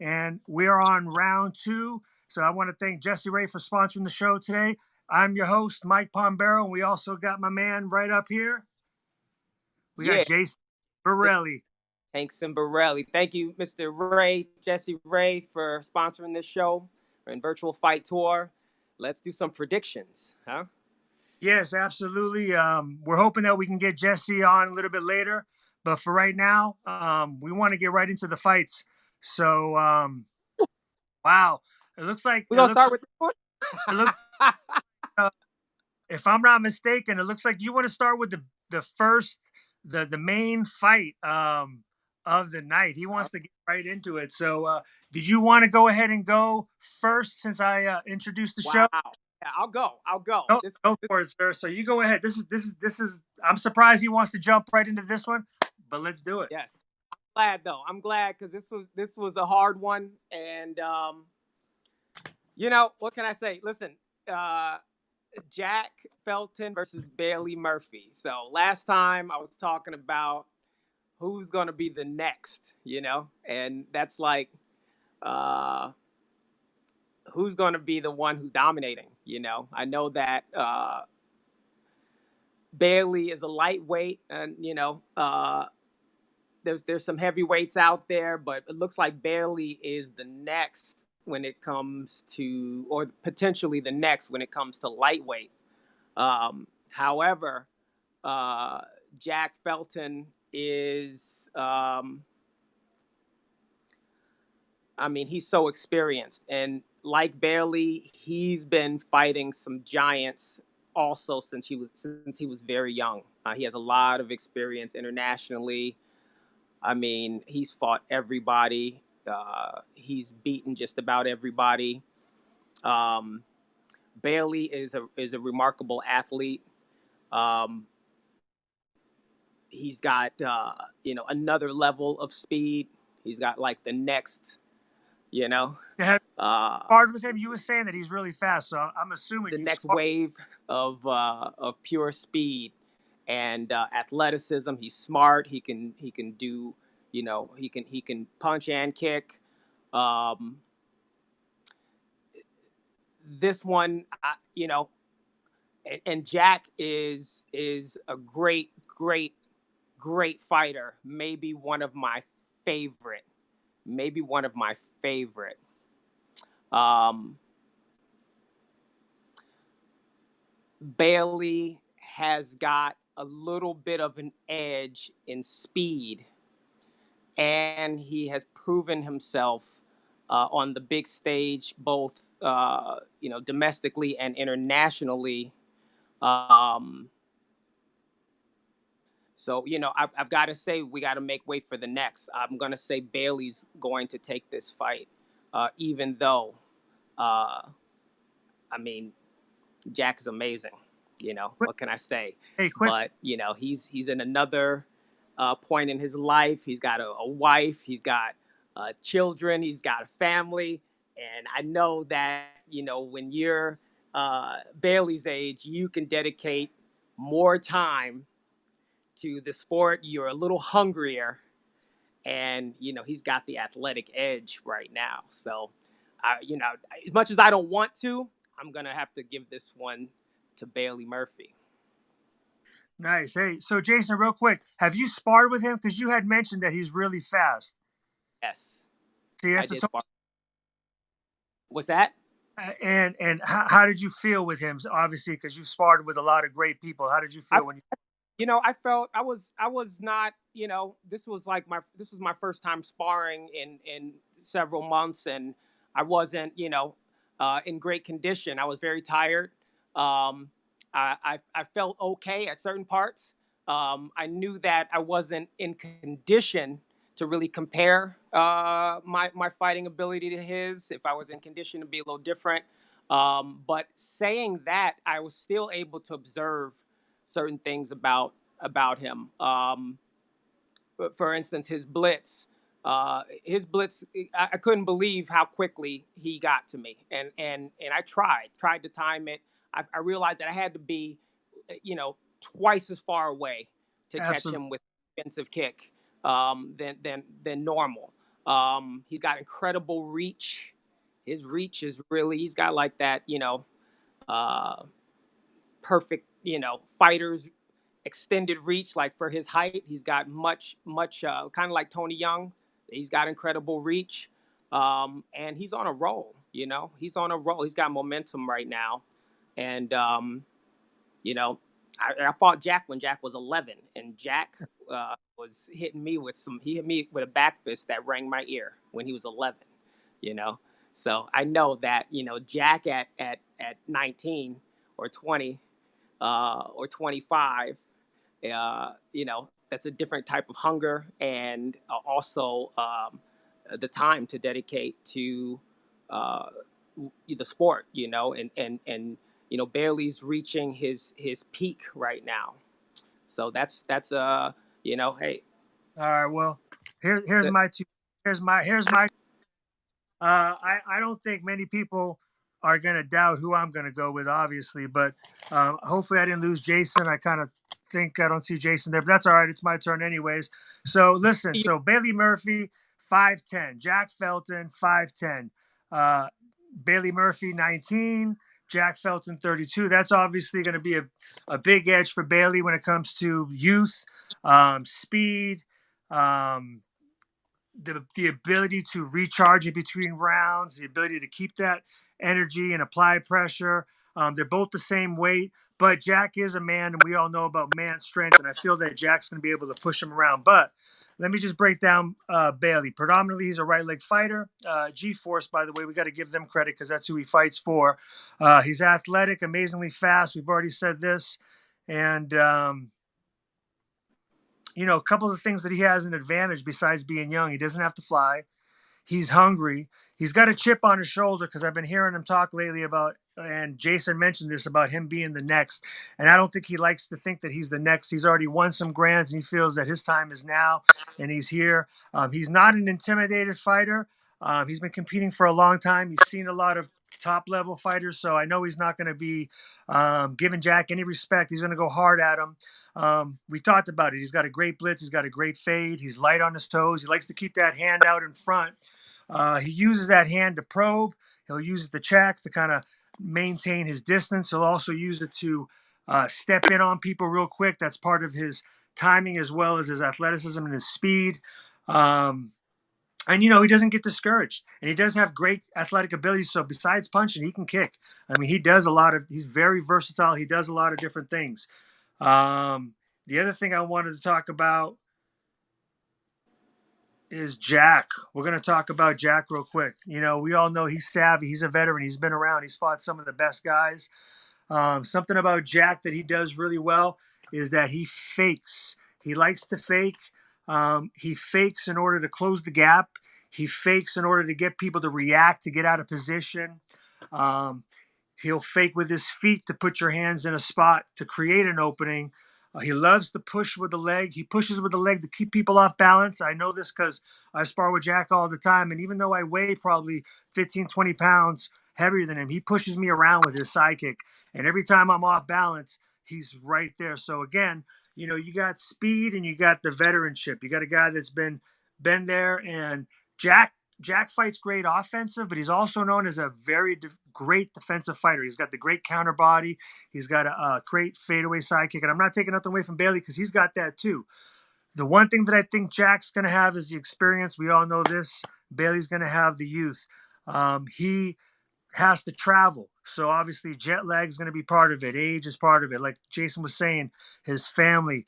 and we are on round two. So I want to thank Jesse Ray for sponsoring the show today. I'm your host, Mike Pombero, and we also got my man right up here. We got Yeah, Jason this Bourelly. Hanks and Bourelly. Thank you, Mr. Ray, Jesse Ray, for sponsoring this show and Virtual Fight Tour. Let's do some predictions, huh? Yes, absolutely. We're hoping that we can get Jesse on a little bit later, but for right now, we want to get right into the fights. So, wow, it looks like We're gonna start with this one. it looks. Uh, if I'm not mistaken, it looks like you want to start with the first the main fight of the night. He wants to get right into it. So, did you want to go ahead and go first since I introduced the show? Wow. Yeah, I'll go. I'll go. Go, go for it, sir. So you go ahead. This is. I'm surprised he wants to jump right into this one, but let's do it. Yes. Glad though. I'm glad because this was a hard one, and what can I say? Listen, uh, Jack Felton versus Bailey Murphy. So last time I was talking about who's gonna be the next, and that's like uh, who's gonna be the one who's dominating. I know that Bailey is a lightweight, and there's some heavyweights out there, but it looks like Bailey is the next when it comes to, or potentially the next when it comes to lightweight. However, uh, Jack Felton is, I mean, he's so experienced, and like Bailey, he's been fighting some giants also since he was very young. He has a lot of experience internationally. I mean, he's fought everybody. He's beaten just about everybody. Um, Bailey is a remarkable athlete. Um, he's got another level of speed. He's got like the next, you know, Have uh, you sparred with him? You were saying that he's really fast, so I'm assuming the you next sparred. wave of pure speed and athleticism. He's smart. He can do he can punch and kick. Um, this one, and Jack is a great fighter. Favorite, maybe one of my favorite. Um, Bailey has got a little bit of an edge in speed, and he has proven himself on the big stage, both domestically and internationally. Um, so I've got to say we got to make way for the next. I'm going to say Bailey's going to take this fight, even though uh, I mean Jack is amazing. Quick, What can I say? hey, quick. But he's in another point in his life. He's got a wife. He's got children. He's got a family. And I know that when you're Bailey's age, you can dedicate more time to the sport. You're a little hungrier, and he's got the athletic edge right now. So, as much as I don't want to, I'm gonna have to give this one to Bailey Murphy. Nice. Hey, so Jason, real quick, have you sparred with him? Because you had mentioned that he's really fast. Yes, See, I that's a did total. spar. What's that? And how did you feel with him? Obviously, because you sparred with a lot of great people. How did you I feel when you? I felt I was not this was my first time sparring in several months, and I wasn't in great condition. I was very tired. I felt okay at certain parts. I knew that I wasn't in condition to really compare my fighting ability to his. If I was in condition, to be a little different. But saying that, I was still able to observe certain things about him. For instance, his blitz. I couldn't believe how quickly he got to me, and I tried to time it. I realized that I had to be, twice as far away to catch Absolutely. him with a defensive kick than normal. He's got incredible reach. His reach is really, he's got like that, uh, perfect, fighters extended reach. Like for his height, he's got much, kind of like Tony Young. He's got incredible reach, and he's on a roll. He's on a roll. He's got momentum right now, and you know, I fought Jack when Jack was 11, and Jack was hitting me with some. He hit me with a back fist that rang my ear when he was 11. You know, so I know that Jack at 19 or 20 or 25, that's a different type of hunger, and also the time to dedicate to uh, the sport, and Bailey's reaching his peak right now. So that's hey, All right. Well, here's the, my two. Here's my I don't think many people are going to doubt who I'm going to go with, obviously, but hopefully I didn't lose Jason. I kind of think I don't see Jason there, but that's all right. It's my turn, anyways. So listen, so Bailey Murphy, 5'10, Jack Felton, 5'10, uh, Bailey Murphy, 19, Jack Felton, 32. That's obviously going to be a big edge for Bailey when it comes to youth, speed. Um, the ability to recharge in between rounds, the ability to keep that energy and apply pressure. They're both the same weight, but Jack is a man, and we all know about man strength. And I feel that Jack's going to be able to push him around. But let me just break down Bailey. Predominantly, he's a right leg fighter. G-Force, by the way, we got to give them credit because that's who he fights for. He's athletic, amazingly fast. We've already said this, and a couple of things that he has an advantage besides being young. He doesn't have to fly. He's hungry. He's got a chip on his shoulder because I've been hearing him talk lately about, and Jason mentioned this about him being the next. And I don't think he likes to think that he's the next. He's already won some grands and he feels that his time is now and he's here. He's not an intimidated fighter. He's been competing for a long time. He's seen a lot of top level fighters. So I know he's not going to be giving Jack any respect. He's going to go hard at him. We talked about it. He's got a great blitz. He's got a great fade. He's light on his toes. He likes to keep that hand out in front. He uses that hand to probe. He'll use it to check to kind of maintain his distance. He'll also use it to step in on people real quick. That's part of his timing as well as his athleticism and his speed. And he doesn't get discouraged, and he does have great athletic ability. So besides punching, he can kick. I mean, he does a lot of. He's very versatile. He does a lot of different things. The other thing I wanted to talk about is Jack. We're going to talk about Jack real quick. We all know he's savvy. He's a veteran. He's been around. He's fought some of the best guys. Something about Jack that he does really well is that he fakes. He likes to fake. He fakes in order to close the gap. He fakes in order to get people to react, to get out of position. Um, He'll fake with his feet to put your hands in a spot to create an opening. He loves to push with the leg. He pushes with the leg to keep people off balance. I know this because I spar with Jack all the time. And even though I weigh probably 15, 20 pounds heavier than him, he pushes me around with his sidekick. And every time I'm off balance, he's right there. So again, you got speed and you got the veteranship. You got a guy that's been there. And Jack fights great offensive, but he's also known as a very great defensive fighter. He's got the great counter body. He's got a great fadeaway sidekick. And I'm not taking nothing away from Bailey because he's got that too. The one thing that I think Jack's going to have is the experience. We all know this. Bailey's going to have the youth. He has to travel. So obviously jet lag is going to be part of it. Age is part of it. Like Jason was saying, his family.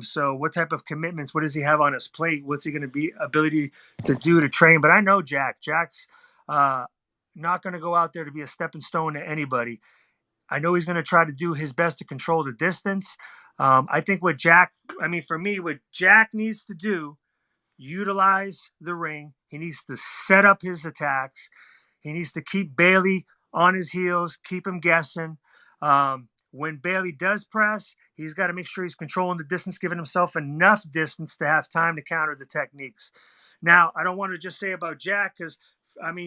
So what type of commitments, what does he have on his plate? What's he going to be ability to do to train? But I know Jack's not going to go out there to be a stepping stone to anybody. I know he's going to try to do his best to control the distance. I think for me, what Jack needs to do, utilize the ring. He needs to set up his attacks. He needs to keep Bailey on his heels, keep him guessing. When Bailey does press, he's got to make sure he's controlling the distance, giving himself enough distance to have time to counter the techniques. Now, I don't want to just say about Jack because,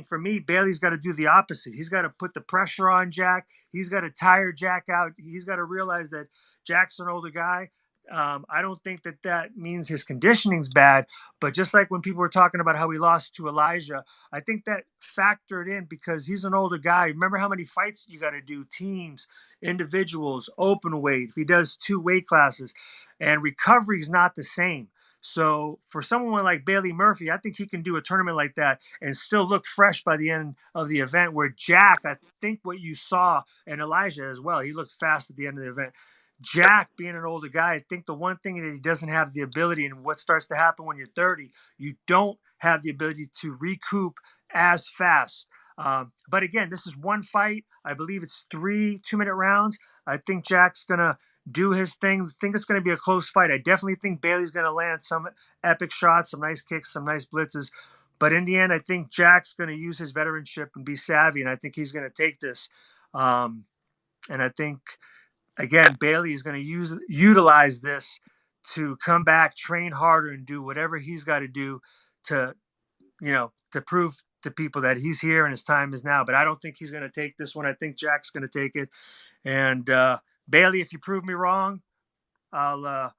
for me, Bailey's got to do the opposite. He's got to put the pressure on Jack. He's got to tire Jack out. He's got to realize that Jack's an older guy. I don't think that means his conditioning's bad, but just like when people were talking about how he lost to Elijah, I think that factored in because he's an older guy. Remember how many fights you got to do, teams, individuals, open weight. If he does 2 weight classes, and recovery is not the same. So for someone like Bailey Murphy, I think he can do a tournament like that and still look fresh by the end of the event. Where Jack, I think what you saw, and Elijah as well, he looked fast at the end of the event. Jack, being an older guy, I think the one thing that he doesn't have the ability, and what starts to happen when you're 30, you don't have the ability to recoup as fast. But again, this is one fight. I believe it's 3 2-minute rounds. I think Jack's gonna do his thing. I think it's gonna be a close fight. I definitely think Bailey's gonna land some epic shots, some nice kicks, some nice blitzes. But in the end, I think Jack's gonna use his veteranship and be savvy, and I think he's gonna take this. And I think again, Bailey is going to utilize this to come back, train harder, and do whatever he's got to do to, to prove to people that he's here and his time is now. But I don't think he's going to take this one. I think Jack's going to take it. And Bailey, if you prove me wrong, I'll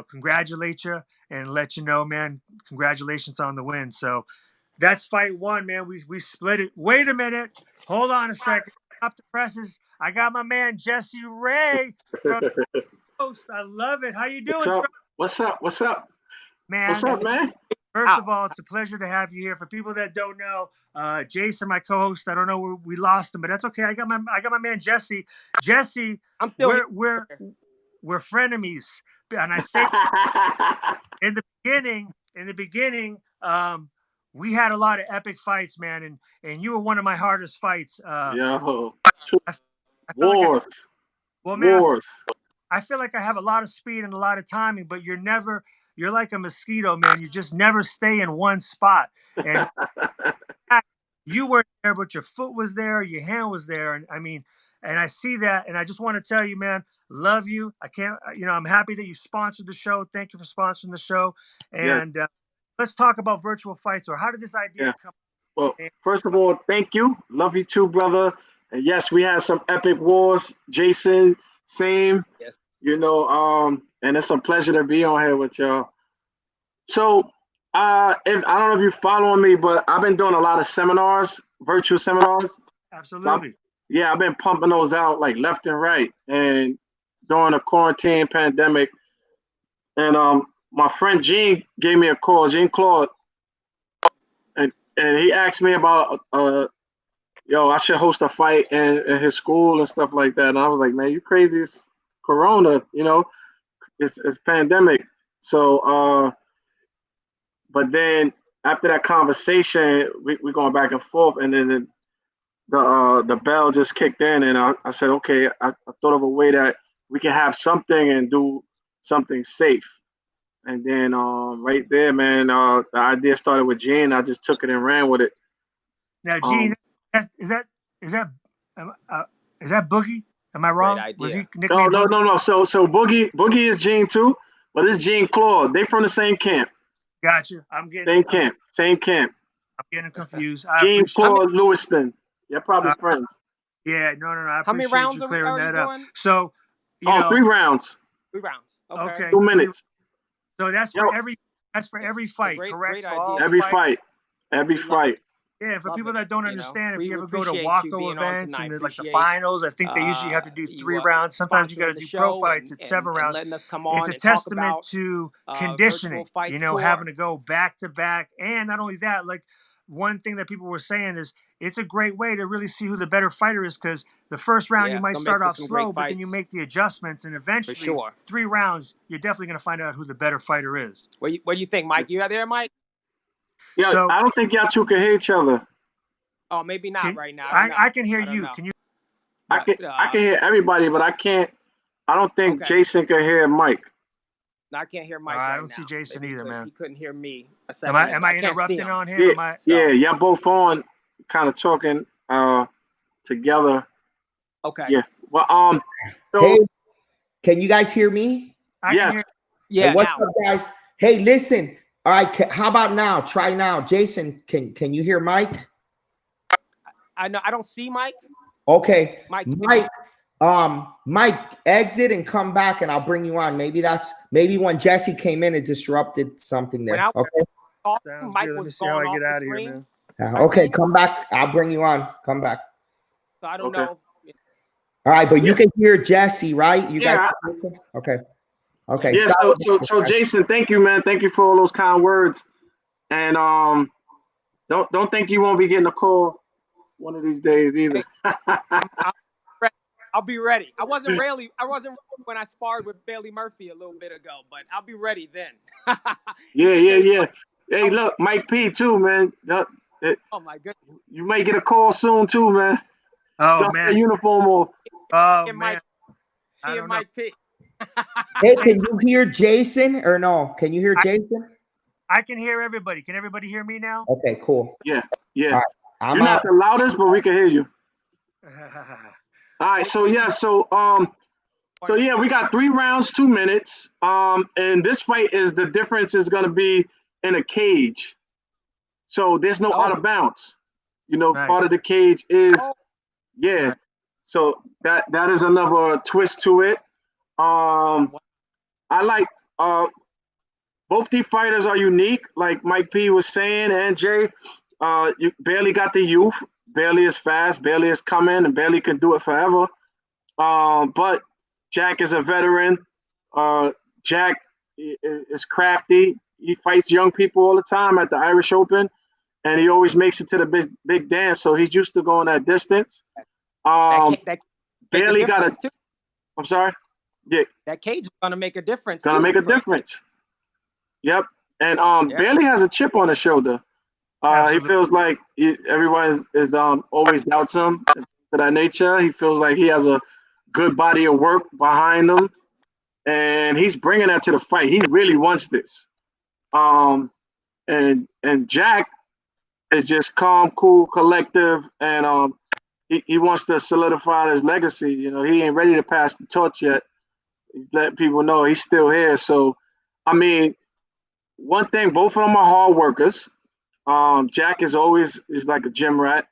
congratulate you and let you know, man. Congratulations on the win. So that's fight one, man. We split it. Wait a minute. Hold on a second. Up the presses. I got my man Jesse Ray from the Coast. I love it. How you doing, What's up? sir? What's up? What's up? Man, What's up, man? first of all, it's a pleasure to have you here. For people that don't know, Jason, my co-host, I don't know where we lost him, but that's okay. I got my man Jesse. Jesse, I'm still we're frenemies, and I say in the beginning, we had a lot of epic fights, man, and you were one of my hardest fights. Yo, I feel like wars, well, man, wars. I feel like I have a lot of speed and a lot of timing, but you're like a mosquito, man. You just never stay in one spot. And you were there, but your foot was there, your hand was there. And I mean, and I see that. And I just want to tell you, man, love you. I can't, I'm happy that you sponsored the show. Thank you for sponsoring the show. Yes, And let's talk about virtual fights, or how did this idea yeah. come? Well, And, first of all, thank you. Love you too, brother. And yes, we had some epic wars. Jason, same. yes. And it's a pleasure to be on here with y'all. So, if I don't know if you're following me, but I've been doing a lot of seminars, virtual seminars. So, absolutely. yeah, I've been pumping those out like left and right. And during the quarantine pandemic, and my friend Gene gave me a call, Gene Claude, and he asked me about yo, I should host a fight in his school and stuff like that. And I was like, man, you crazy? It's Corona, it's pandemic. So, but then after that conversation, we going back and forth, and then the bell just kicked in, and I said, okay, I thought of a way that we can have something and do something safe. And then right there, man, the idea started with Gene. I just took it and ran with it. Now, Gene, Um, is that um, uh, is that Boogie? Am I Great wrong? Was he idea. no, nicknamed no, Boogie? no, no. So Boogie is Gene too, but it's Gene Claude. They from the same camp, Gotcha. same camp. I'm getting confused. I Gene appreciate. How many Claude Lewiston. You're probably Uh, friends. yeah, no. I how many appreciate rounds you are we clearing are you that up. doing? So, you Oh, know, 3 rounds, 3 rounds. Okay. okay, 2 minutes. so that's Yo, for every It's a fight, great correct? great For all idea. the every fights. fight, every We love fight. it. Yeah, for Love people it. that don't understand, if We you ever go to appreciate you Waco being on events tonight. and like the Appreciate finals, I think they usually have to do you 3 rounds. Sometimes you got to sponsoring the do pro show fights. It's 7 rounds. letting us come It's on a and talk testament about to virtual conditioning, fights having tour. to go back to back. And not only that, like one thing that people were saying is it's a great way to really see who the better fighter is, because the first round Yeah, you it's might gonna make start for off some great slow, but then you fights make the adjustments, and for eventually sure. 3 rounds, you're definitely going to find out who the better fighter is. What do you think, Mike? You out there, Mike? Yeah, So I don't think y'all two can hear each other. Oh, maybe not can right now. I don't know. I can hear I don't you. know. Can you? I But can I can hear everybody, but I can't. I don't think okay. Jason can hear Mike. I can't hear Mike I right don't see now. Jason Maybe either, man. he couldn't hear me a Am second I ago. am I I can't see interrupting him. on him? Yeah, Am I? So y'all both on, kind of talking together. okay. Yeah. Well, Hey, so can you guys hear me? I can yes, hear. Hey, Yeah. what's Now. up, guys? Hey, listen. All right, how about now? Try now. Jason, can you hear Mike? I know. I don't see Mike. Okay, Mike, Mike. Mike, exit and come back, and I'll bring you on. Maybe when Jesse came in, it disrupted something When there. I Okay. Sounds Mike good. Let me was see how going I off get the out of here, screen, man. I Okay, think. come back. I'll bring you on. Come back. So I don't Okay. know. All right, but Yeah. you can hear Jesse, right? You guys. Yeah. Okay. Okay. Yeah. So Jason, thank you, man. Thank you for all those kind words. And don't think you won't be getting a call one of these days either. Hey, I'm ready. I'll be ready. I wasn't ready when I sparred with Bailey Murphy a little bit ago, but I'll be ready then. You Yeah, can yeah, taste yeah. I Hey, was. look, Mike P too, man. Oh my goodness. You may get a call soon too, man. Oh Dust that man. uniform off. Oh And man. Mike, I and don't know. Mike P. Hey, Hey, can you hear Jason or no? Can you hear I, Jason? I can hear everybody. Can everybody hear me now? Okay, cool. Yeah, yeah. All right, I'm You're not out. the loudest, but we can hear you. All right, so When yeah, you so yeah, we got 3 rounds, 2 minutes. And this fight is the difference is gonna be in a cage. So there's no out oh of bounds. You know, Nice. part of the cage is oh yeah. Nice. So that is another twist to it. Um, I like both these fighters are unique, like Mike P was saying, and Jay. You barely got the youth. Barely is fast. Barely is coming, and barely can do it forever. But Jack is a veteran. Jack is crafty. He fights young people all the time at the Irish Open, and he always makes it to the big dance. So he's used to going that distance. Um, that make a barely got a. difference too. I'm sorry. Yeah, That cage is gonna make a difference gonna too make a for difference. Yep. And yeah. barely has a chip on his shoulder. He Absolutely. feels like everyone is always doubts him to that nature. He feels like he has a good body of work behind him, and he's bringing that to the fight. He really wants this. Um, and Jack is just calm, cool, collective, and he wants to solidify his legacy. You know, he ain't ready to pass the torch yet. He's letting people know he's still here. So, I mean, one thing, both of them are hard workers. Jack is like a gym rat.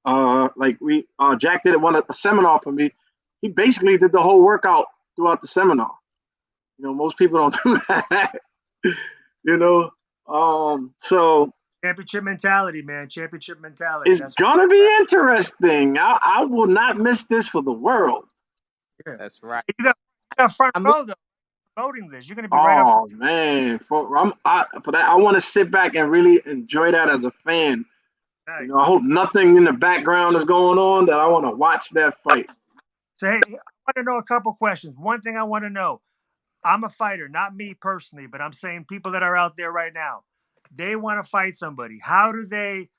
Jack did one at the seminar for me. He basically did the whole workout throughout the seminar. You know, most people don't do that. you know, so Championship mentality, man. Championship mentality. it's That's gonna be interesting. I will not miss this for the world. yeah. That's right. You got front I'm row though. Promoting this. You're gonna be right up front. Oh man, for that, I want to sit back and really enjoy that as a fan. You know, I Nice. hope nothing in the background is going on. That I want to watch that fight. So hey, I want to know a couple questions. One thing I want to know. I'm a fighter, not me personally, but I'm saying people that are out there right now. They want to fight somebody. How do they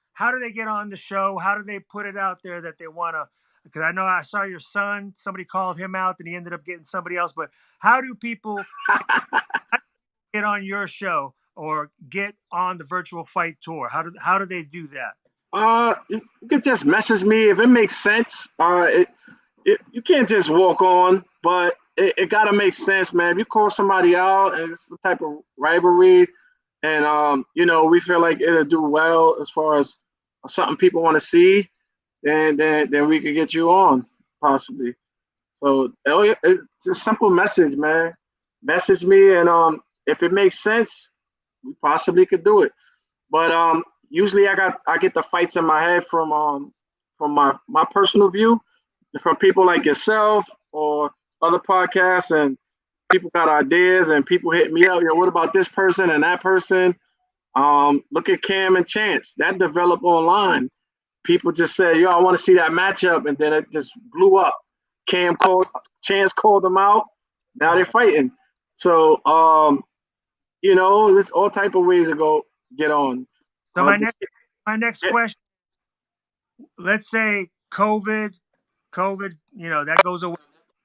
get on the show? How do they put it out there that they want to? Because I know I saw your son. Somebody called him out, and he ended up getting somebody else. But how do people get on your show or get on the virtual fight tour? How do they do that? You could just message me if it makes sense. You can't just walk on, but it got to make sense, man. If you call somebody out and it's the type of rivalry, and we feel like it'll do well as far as something people want to see, then we could get you on possibly. So yeah, it's a simple message, man. Message me, and if it makes sense, we possibly could do it. But usually I get the fights in my head from my personal view, from people like yourself or other podcasts, and people got ideas and people hit me up. What about this person and that person? Look at Cam and Chance. That developed online. People just say, "Yo, I want to see that matchup," and then it just blew up. Chance called them out. Now they're fighting. So there's all type of ways to go get on. So Uh, my next question. Let's say COVID, that goes away.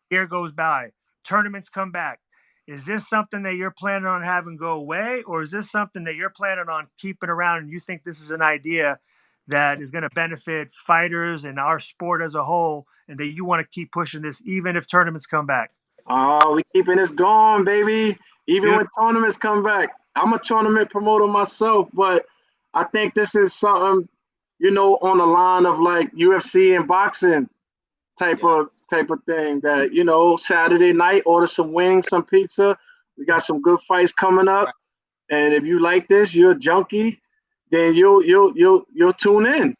Year goes by. Tournaments come back. Is this something that you're planning on having go away, or is this something that you're planning on keeping around and you think this is an idea that is going to benefit fighters and our sport as a whole, and that you want to keep pushing this even if tournaments come back? Oh, we keeping this going, baby. Even Dude, when tournaments come back, I'm a tournament promoter myself, but I think this is something, on the line of like UFC and boxing type Yeah. of type of thing. That Saturday night, order some wings, some pizza. We got some good fights coming up, Right. and if you like this, you're a junkie, then you'll tune in.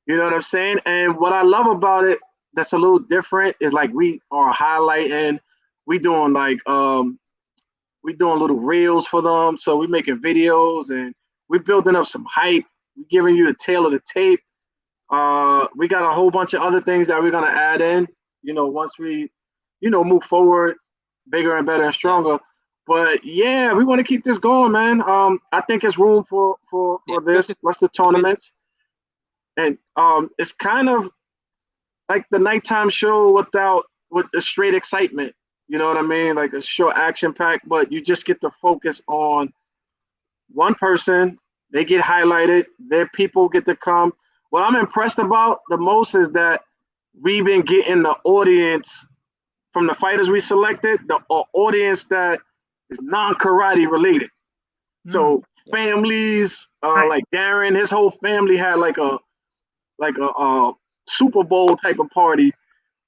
You know what I'm saying? And what I love about it that's a little different is like we are highlighting, we doing we doing little reels for them. So we making videos and we building up some hype. We giving you the tail of the tape. We got a whole bunch of other things that we're gonna add in. Once we, move forward, bigger and better and Yeah. stronger. But yeah, we want to keep this going, man. I think it's room for Yeah. Good this. to What's the vision. tournaments? And it's kind of like the nighttime show with a straight excitement. You know what I mean? Like a short action pack, but you just get to focus on one person. They get highlighted. Their people get to come. What I'm impressed about the most is that we've been getting the audience from the fighters we selected, the audience that is non-karate related. Mm. So families, Right. like Darren, his whole family had like a Super Bowl type of party,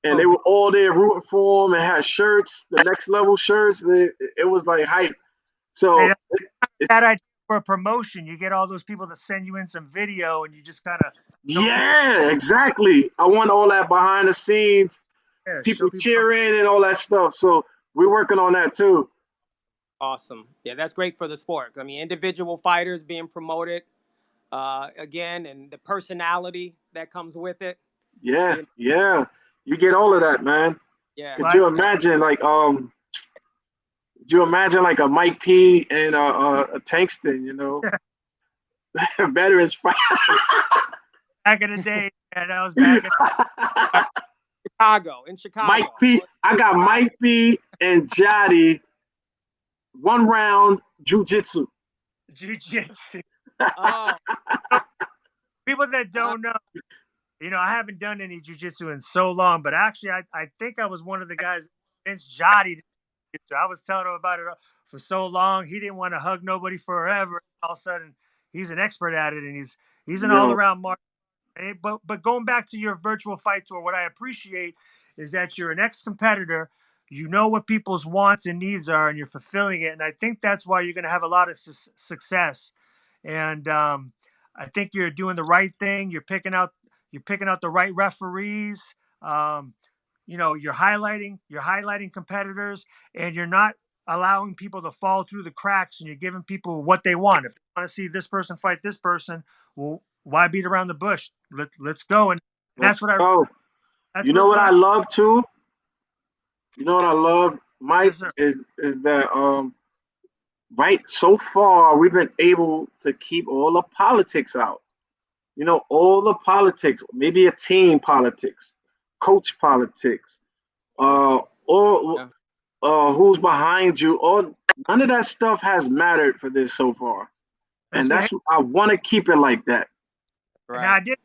and Oh, they were all there rooting for him and had shirts, the next level shirts. It was like hype. Hey, So that's that idea for a promotion. You get all those people to send you in some video, and you just kind of show people, yeah, exactly. I want all that behind the scenes, yeah, show people people. cheering and all that stuff. So we're working on that too. awesome. Yeah, that's great for the sport. I mean, individual fighters being promoted again, and the personality that comes with it. Yeah, You know, yeah. You get all of that, man. yeah, Could Well, you that's imagine could you imagine like a Mike P and a Tankston, veterans fight? back in the day, man, that was back in Chicago. In Mike Chicago. P. Was I it got Chicago? Mike P and Jotty 1 round jujitsu. jiu-jitsu. Oh, People that uh, don't know, I haven't done any jiu-jitsu in so long, but actually, I think I was one of the guys against Jotty. I was telling him about it for so long. He didn't want to hug nobody forever. All of a sudden, he's an expert at it, and he's an Yo, all-around mark. But going back to your virtual fight tour, what I appreciate is that you're an ex-competitor. You know what people's wants and needs are, and you're fulfilling it. And I think that's why you're going to have a lot of success. And I think you're doing the right thing. You're picking out the right referees. Um, you're highlighting competitors, and you're not allowing people to fall through the cracks, and you're giving people what they want. If they want to see this person fight this person, well, why beat around the bush? Let's go. And let's that's what I go. that's You know what what I I love too? You know what I love, Mike, yes, sir. is that right so far we've been able to keep all the politics out. All the politics, maybe a team politics, coach politics, or yeah, who's behind you, or none of that stuff has mattered for this so far. That's And what I want to keep it like that. now right. I did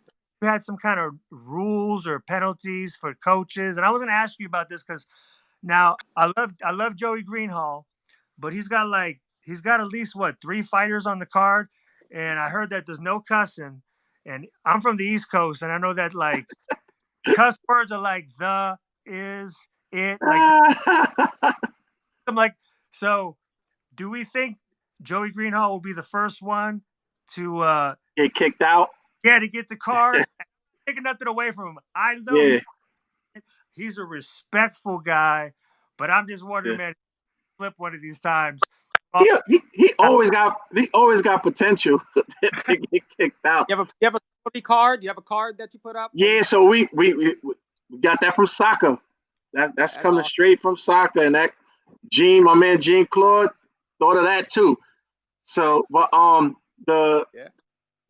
you had some kind of rules or penalties for coaches, and I was going to ask you about this because now I love Joey Greenhall, but he's got at least what 3 fighters on the card, and I heard that there's no cussing, and I'm from the East Coast, and I know that like cuss words are like the is it like I'm like so. Do we think Joey Greenhall will be the first one to Get kicked out. to get the card? Taking nothing away from him. I know Yeah, he's a respectful guy, but I'm just wondering, yeah. man, flip one of these times. Oh, He always got potential to get kicked out. You have a penalty card. You have a card that you put up when Yeah, so we got that from soccer. That's that's coming all. straight from soccer, and that my man Jean Claude, thought of that too. So, but the Yeah,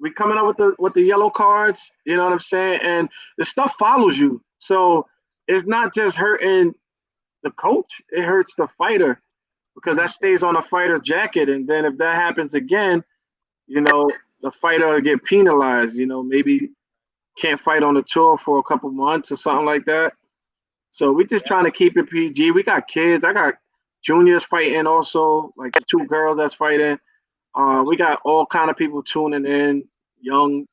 we coming up with the yellow cards. You know what I'm saying? And the stuff follows you. So it's not just hurting the coach; it hurts the fighter because that stays on the fighter's jacket. And then if that happens again, you know, the fighter will get penalized. Maybe can't fight on the tour for a couple months or something like that. So we just yeah, trying to keep it PG. We got kids. I got juniors fighting also, like the 2 girls that's fighting. We got all kind of people tuning in, young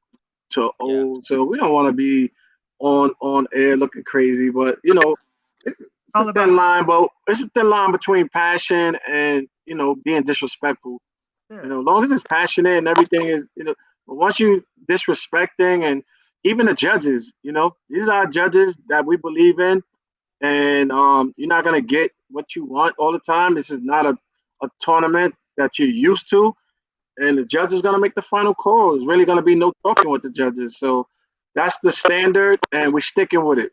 to yeah. old. So we don't want to be on air looking crazy, but It's a All about thin line, but it's a thin line between passion and being disrespectful. yeah. As long as it's passionate and everything is, but once you disrespecting and even the judges, these are judges that we believe in, and you're not gonna get what you want all the time. This is not a tournament that you're used to, and the judge is gonna make the final call. There's really gonna be no talking with the judges, so that's the standard, and we're sticking with it.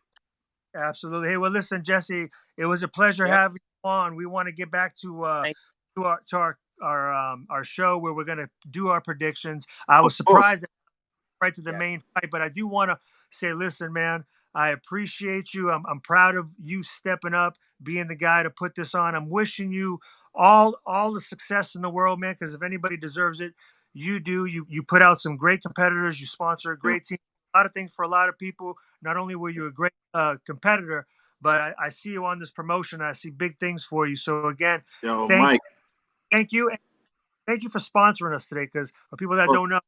Absolutely. Hey, well, listen, Jesse, it was a pleasure Yep. having you on. We want to get back Thank to our show where we're going to do our predictions. I Of was course. surprised right to the Yes. main fight. But I do want to say, listen, man, I appreciate you. I'm proud of you stepping up, being the guy to put this on. I'm wishing you all the success in the world, man. Because if anybody deserves it, you do. You put out some great competitors. You sponsor a Yeah. great team. A lot of things for a lot of people. Not only were you a great competitor, but I see you on this promotion. I see big things for you. So again, Yo, thank Mike. thank you. And thank you for sponsoring us today. Because for people that don't know,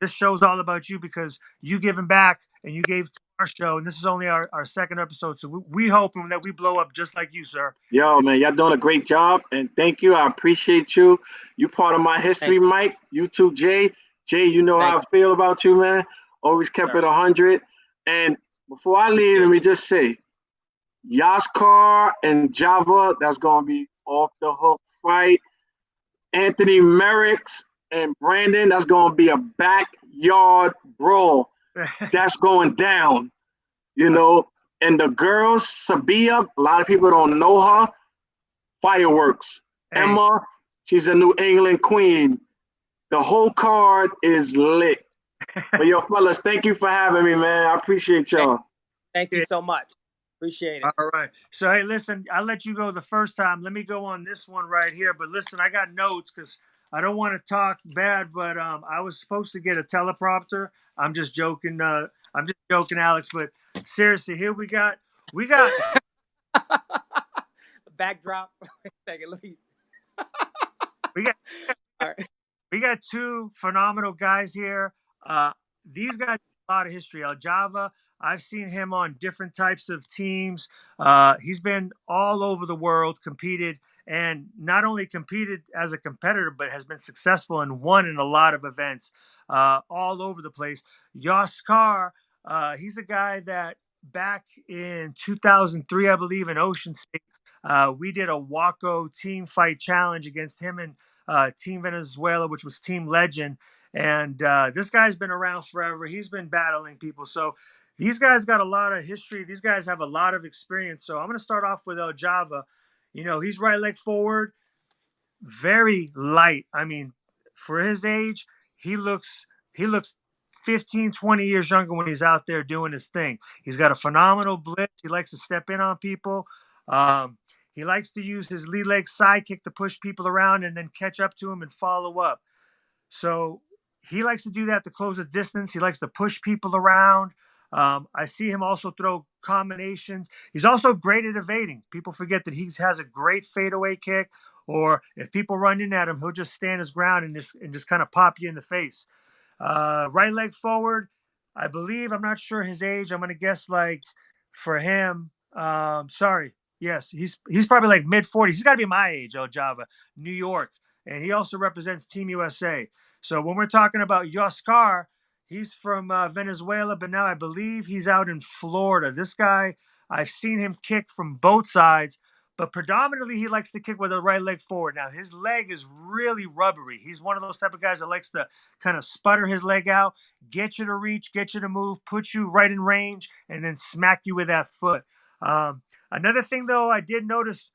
this show's all about you because you giving back and you gave to our show. And this is only our second episode. So we hoping that we blow up just like you, sir. Yo, man, y'all doing a great job, and thank you. I appreciate you. You part of my thank history, Mike. You too, Jay. Jay, you know thank how I you, feel about you, man. Always kept it sir. 100. And before I leave, let Appreciate me you. just say, Yaskar and Java, that's going to be off the hook fight. Anthony Merricks and Brandon, that's going to be a backyard brawl. That's going down, you know. And the girls, Sabia, a lot of people don't know her. Fireworks. Hey, Emma, she's a New England queen. The whole card is lit. But yo, fellas, thank you for having me, man. I appreciate Thank, y'all. thank you so much. Appreciate it. all right. So hey, listen, I let you go the first time. Let me go on this one right here. But listen, I got notes because I don't want to talk bad, but I was supposed to get a teleprompter. I'm just joking. I'm just joking, Alex. But seriously, here we got Backdrop. Second, let me. we got All right. we got two phenomenal guys here. These guys have a lot of history. El Java, I've seen him on different types of teams. He's been all over the world, competed, and not only competed as a competitor, but has been successful and won in a lot of events all over the place. Yoskar, he's a guy that back in 2003, I believe, in Ocean State, we did a Waco team fight challenge against him and Team Venezuela, which was Team Legend. And this guy's been around forever. He's been battling people. So these guys got a lot of history. These guys have a lot of experience. So I'm going to start off with El Java. He's right leg forward, very light. I mean, for his age, he looks 15, 20 years younger when he's out there doing his thing. He's got a phenomenal blitz. He likes to step in on people. Um, he likes to use his lead leg sidekick to push people around and then catch up to him and follow up. So he likes to do that to close the distance. He likes to push people around. I see him also throw combinations. He's also great at evading. People forget that he has a great fadeaway kick, or if people run in at him, he'll just stand his ground and just kind of pop you in the face. Right leg forward. I believe I'm not sure his age. I'm gonna guess like for him. Sorry. Yes, he's probably like mid 40s. He's got to be my age. Oh, Java, New York, and he also represents Team USA. So when we're talking about Yoskar, he's from Venezuela, but now I believe he's out in Florida. This guy, I've seen him kick from both sides, but predominantly he likes to kick with a right leg forward. Now his leg is really rubbery. He's one of those type of guys that likes to kind of sputter his leg out, get you to reach, get you to move, put you right in range, and then smack you with that foot. Another thing, though, I did notice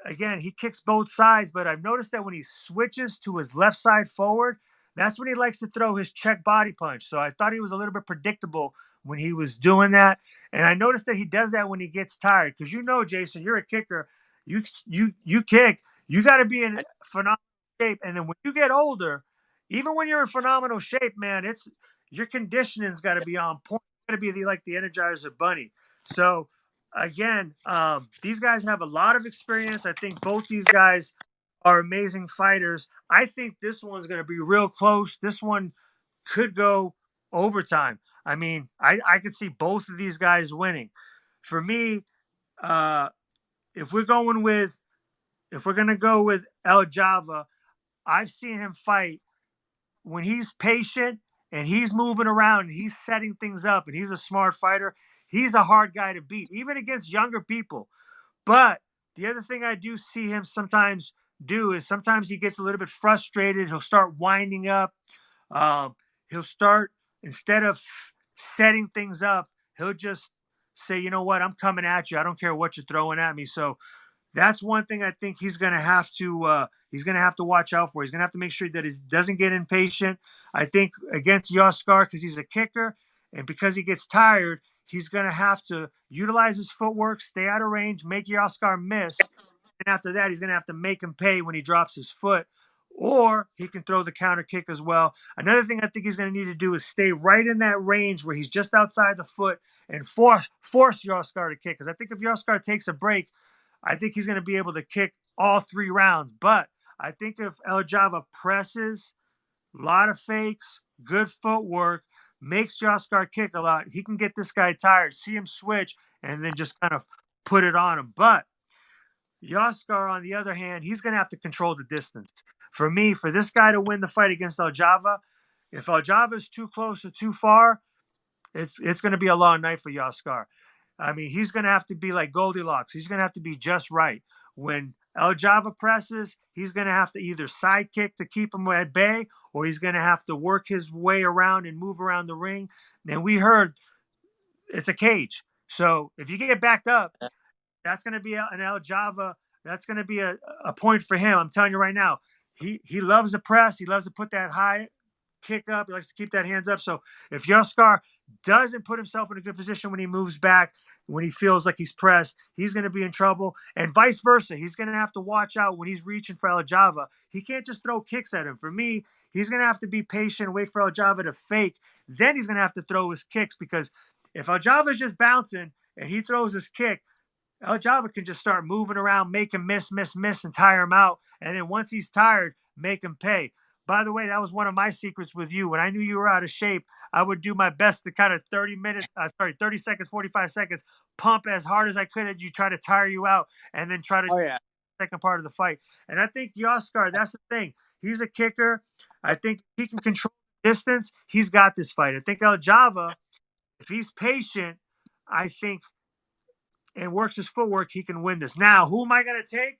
again, he kicks both sides, but I've noticed that when he switches to his left side forward, that's when he likes to throw his check body punch. So I thought he was a little bit predictable when he was doing that. And I noticed that he does that when he gets tired. Because Jason, you're a kicker. You kick. You got to be in phenomenal shape. And then when you get older, even when you're in phenomenal shape, man, it's your conditioning's got to be on point. Got to be like the Energizer Bunny. So again, these guys have a lot of experience. I think both these guys are amazing fighters. I think this one's going to be real close. This one could go overtime. I mean, I could see both of these guys winning. For me, Uh, if we're going with, if we're gonna go with El Java, I've seen him fight when he's patient and he's moving around and he's setting things up and he's a smart fighter. He's a hard guy to beat, even against younger people. But the other thing I do see him sometimes do is sometimes he gets a little bit frustrated. He'll start winding up. Um, he'll start, instead of setting things up, he'll just say, you know what, I'm coming at you. I don't care what you're throwing at me. So that's one thing I think he's gonna have to watch out for. He's gonna have to make sure that he doesn't get impatient. I think against Yoskar, because he's a kicker and because he gets tired, he's gonna have to utilize his footwork, stay out of range, make Yoskar miss, and after that, he's gonna have to make him pay when he drops his foot. Or he can throw the counter kick as well. Another thing I think he's going to need to do is stay right in that range where he's just outside the foot and force Yoskar to kick. Because I think if Yoskar takes a break, I think he's going to be able to kick all 3 rounds. But I think if El Java presses, a lot of fakes, good footwork, makes Yoskar kick a lot, he can get this guy tired, see him switch, and then just kind of put it on him. But Yoskar, on the other hand, he's going to have to control the distance. For me, for this guy to win the fight against El Java, if El Java is too close or too far, it's going to be a long night for Yoskar. I mean, he's going to have to be like Goldilocks. He's going to have to be just right. When El Java presses, he's going to have to either side kick to keep him at bay, or he's going to have to work his way around and move around the ring. And we heard it's a cage. So if you get backed up, that's going to be an El Java. That's going to be a point for him. I'm telling you right now. He loves the press. He loves to put that high kick up. He likes to keep that hands up. So if Yoskar doesn't put himself in a good position when he moves back, when he feels like he's pressed, he's going to be in trouble. And vice versa. He's going to have to watch out when he's reaching for El Java. He can't just throw kicks at him. For me, he's going to have to be patient, wait for El Java to fake. Then he's going to have to throw his kicks, because if El Java is just bouncing and he throws his kick, El Java can just start moving around, make him miss, and tire him out. And then once he's tired, make him pay. By the way, that was one of my secrets with you. When I knew you were out of shape, I would do my best to kind of 30 seconds, 45 seconds, pump as hard as I could as you, try to tire you out, and then try to second part of the fight. And I think Yoskar, that's the thing. He's a kicker. I think he can control distance. He's got this fight. I think El Java, if he's patient, I think, and works his footwork, he can win this. Now, who am I going to take?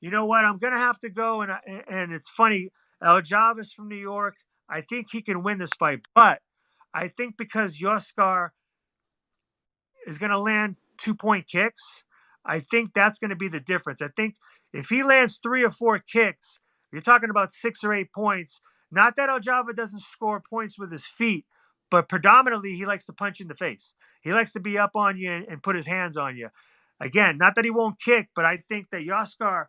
You know what? I'm going to have to go, and it's funny. El Java's from New York. I think he can win this fight, but I think because Yoskar is going to land 2-point kicks, I think that's going to be the difference. I think if he lands 3 or 4 kicks, you're talking about 6 or 8 points. Not that El Java doesn't score points with his feet, but predominantly he likes to punch in the face. He likes to be up on you and put his hands on you. Again, not that he won't kick, but I think that Yoskar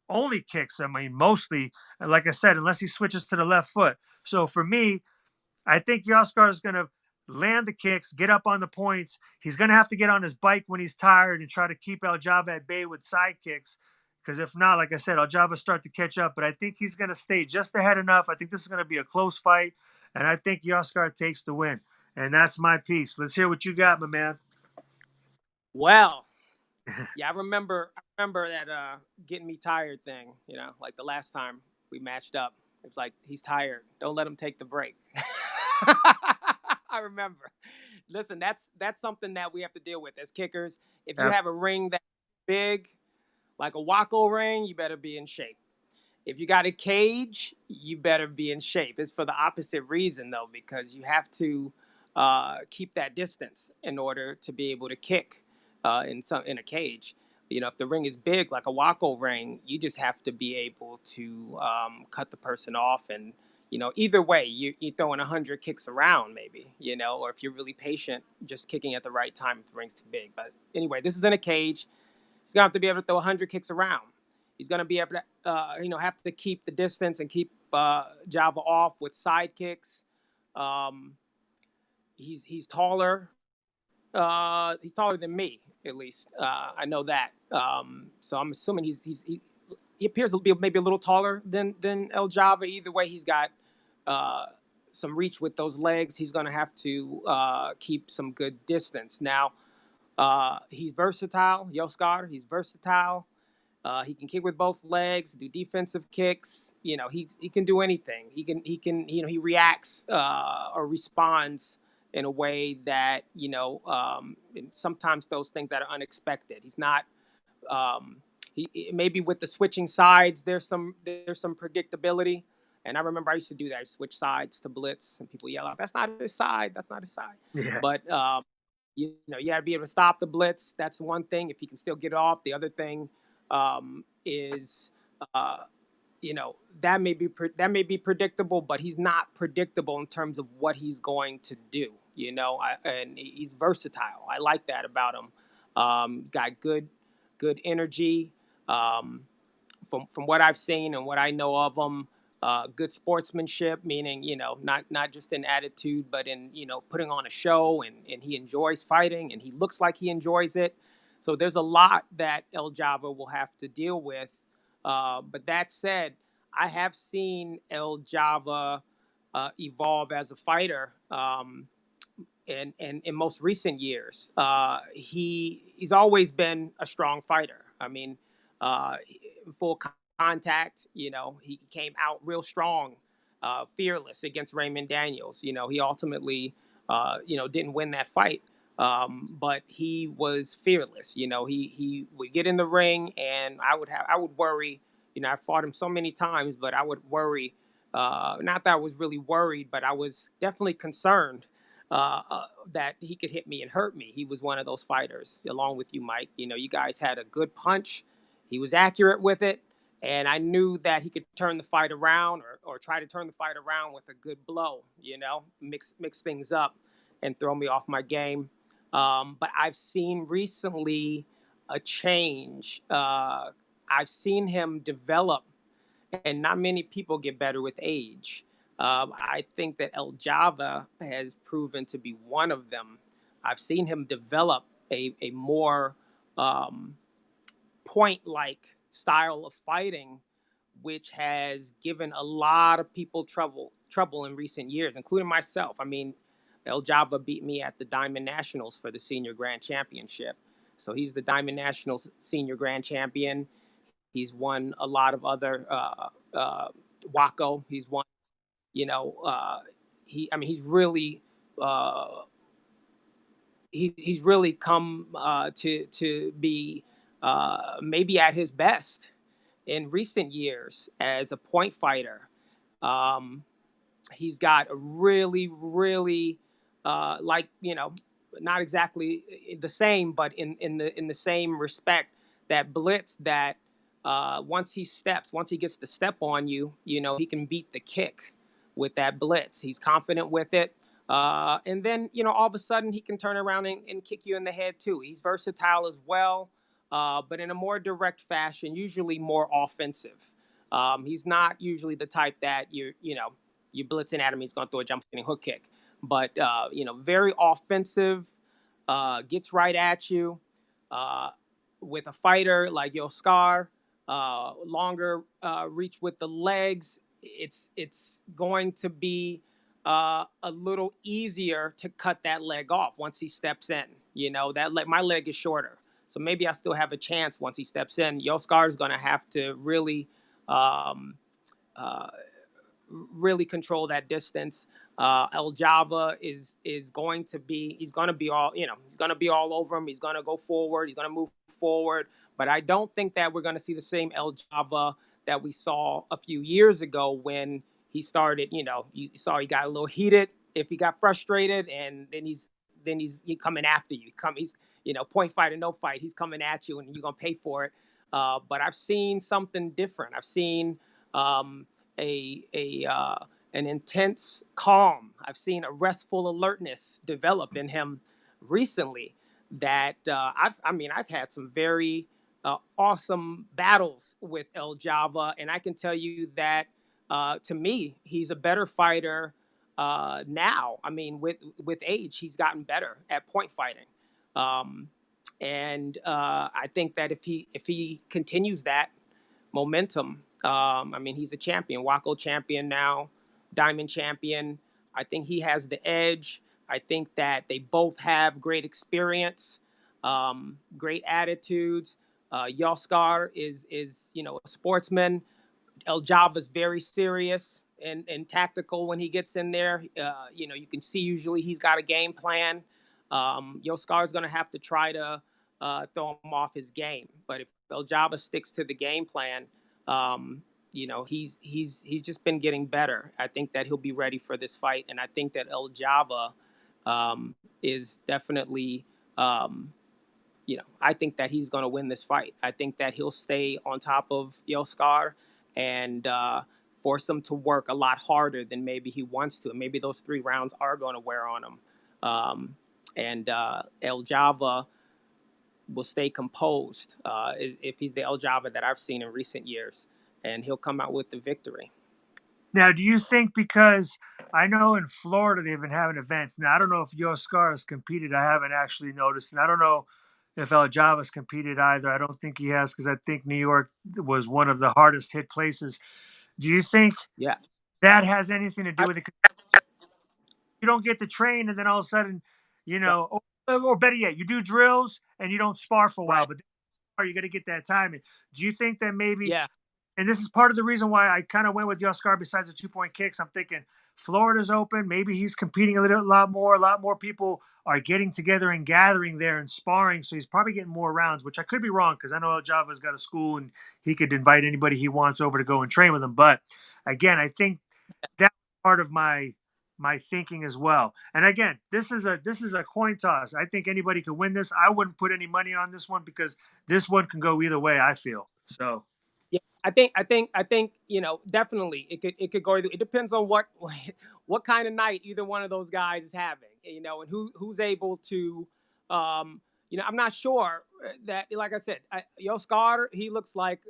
only kicks. I mean, mostly, like I said, unless he switches to the left foot. So for me, I think Yoskar is going to land the kicks, get up on the points. He's going to have to get on his bike when he's tired and try to keep El Java at bay with side kicks. Because if not, like I said, El Java start to catch up. But I think he's going to stay just ahead enough. I think this is going to be a close fight. And I think Yoskar takes the win. And that's my piece. Let's hear what you got, my man. Well, yeah, I remember that getting me tired thing, like the last time we matched up. It was like, he's tired. Don't let him take the break. I remember. Listen, that's something that we have to deal with as kickers. If you have a ring that's big, like a Waco ring, you better be in shape. If you got a cage, you better be in shape. It's for the opposite reason, though, because you have to keep that distance in order to be able to kick in a cage. If the ring is big, like a Waco ring, you just have to be able to cut the person off. And either way, you're throwing 100 kicks around, maybe. Or if you're really patient, just kicking at the right time if the ring's too big. But anyway, this is in a cage. He's gonna have to be able to throw 100 kicks around. He's gonna be able to, have to keep the distance and keep Java off with side kicks. He's taller. He's taller than me, at least. I know that. So I'm assuming he appears to be maybe a little taller than El Java. Either way, he's got some reach with those legs. He's gonna have to keep some good distance. Now, He's versatile. Yoskar, he's versatile. He can kick with both legs, do defensive kicks. He can do anything. He can he reacts or responds in a way that sometimes those things that are unexpected. He's not he maybe with the switching sides. There's some predictability. And I remember I used to do that. I switch sides to blitz, and people yell out, "That's not his side. That's not his side." Yeah. But you got to be able to stop the blitz. That's one thing. If he can still get it off, the other thing is uh, that may be predictable, but he's not predictable in terms of what he's going to do. And he's versatile. I like that about him. He's got good energy. Um, from what I've seen and what I know of him, good sportsmanship, meaning not just in attitude, but in putting on a show, and he enjoys fighting, and he looks like he enjoys it. So there's a lot that El Java will have to deal with. But that said, I have seen El Java evolve as a fighter. In most recent years, he's always been a strong fighter. I mean, uh, full contact. He came out real strong, fearless against Raymond Daniels. He ultimately, didn't win that fight, but he was fearless. He would get in the ring, and I would worry. I fought him so many times, but I would worry. Not that I was really worried, but I was definitely concerned that he could hit me and hurt me. He was one of those fighters, along with you, Mike. You guys had a good punch. He was accurate with it. And I knew that he could turn the fight around, or try to turn the fight around with a good blow, mix things up and throw me off my game. But I've seen recently a change. I've seen him develop, and not many people get better with age. I think that El Java has proven to be one of them. I've seen him develop a more point like style of fighting, which has given a lot of people trouble in recent years, including myself. I mean, El Java beat me at the Diamond Nationals for the Senior Grand Championship. So he's the Diamond Nationals Senior Grand Champion. He's won a lot of other Waco. He's won. You know, he. I mean, uh, he's really come to be maybe at his best in recent years as a point fighter. Um, he's got a really like not exactly the same, but in the same respect, that blitz that once he gets the step on you, he can beat the kick with that blitz. He's confident with it. And then all of a sudden he can turn around and kick you in the head too. He's versatile as well, but in a more direct fashion, usually more offensive. He's not usually the type that you're blitzing at him, he's going to throw a jumping hook kick. But very offensive, gets right at you. Uh, with a fighter like Yoskar, longer reach with the legs, it's going to be a little easier to cut that leg off once he steps in. My leg is shorter, so maybe I still have a chance once he steps in. Yoskar is going to have to um, uh, really control that distance. El Java is going to be he's going to be all over him. He's going to go forward. He's going to move forward. But I don't think that we're going to see the same El Java that we saw a few years ago when he started. You saw he got a little heated. If he got frustrated, and then he's coming after you. He's point fight or no fight. He's coming at you, and you're gonna pay for it. But I've seen something different. I've seen um, an intense calm. I've seen a restful alertness develop in him recently. That I've had some very awesome battles with El Java, and I can tell you that to me, he's a better fighter now. I mean, with age, he's gotten better at point fighting. Um, and I think that if he continues that momentum. He's a champion, Waco champion now, Diamond champion. I think he has the edge. I think that they both have great experience. great attitudes. Yoskar is a sportsman. El Java's very serious and tactical when he gets in there. You can see usually he's got a game plan. Yoskar's going to have to try to throw him off his game. But if El Java sticks to the game plan, he's just been getting better. I think that he'll be ready for this fight, and I think that El Java is definitely. I think that he's going to win this fight. I think that he'll stay on top of Yoskar and force him to work a lot harder than maybe he wants to. And maybe those 3 rounds are going to wear on him. And El Java will stay composed if he's the El Java that I've seen in recent years. And he'll come out with the victory. Now, do you think, because I know in Florida they've been having events. Now, I don't know if Yoskar has competed. I haven't actually noticed. And I don't know if El Java's competed either. I don't think he has, because I think New York was one of the hardest hit places. Do you think Yeah. that has anything to do with it? You don't get to train, and then all of a sudden, or better yet, you do drills and you don't spar for a while, Right. but you got to get that timing. Do you think that maybe, Yeah. and this is part of the reason why I kind of went with Yoskar besides the 2-point kicks, I'm thinking Florida's open, maybe he's competing a lot more people are getting together and gathering there and sparring, so he's probably getting more rounds, which I could be wrong, because I know El Java's got a school and he could invite anybody he wants over to go and train with him. But again, I think that's part of my thinking as well. And again, this is a coin toss. I think anybody could win this. I wouldn't put any money on this one, because this one can go either way, I feel. So Yeah, I think definitely it could go. It depends on what kind of night either one of those guys is having, and who's able to, I'm not sure that, like I said, Yoskar, he looks like,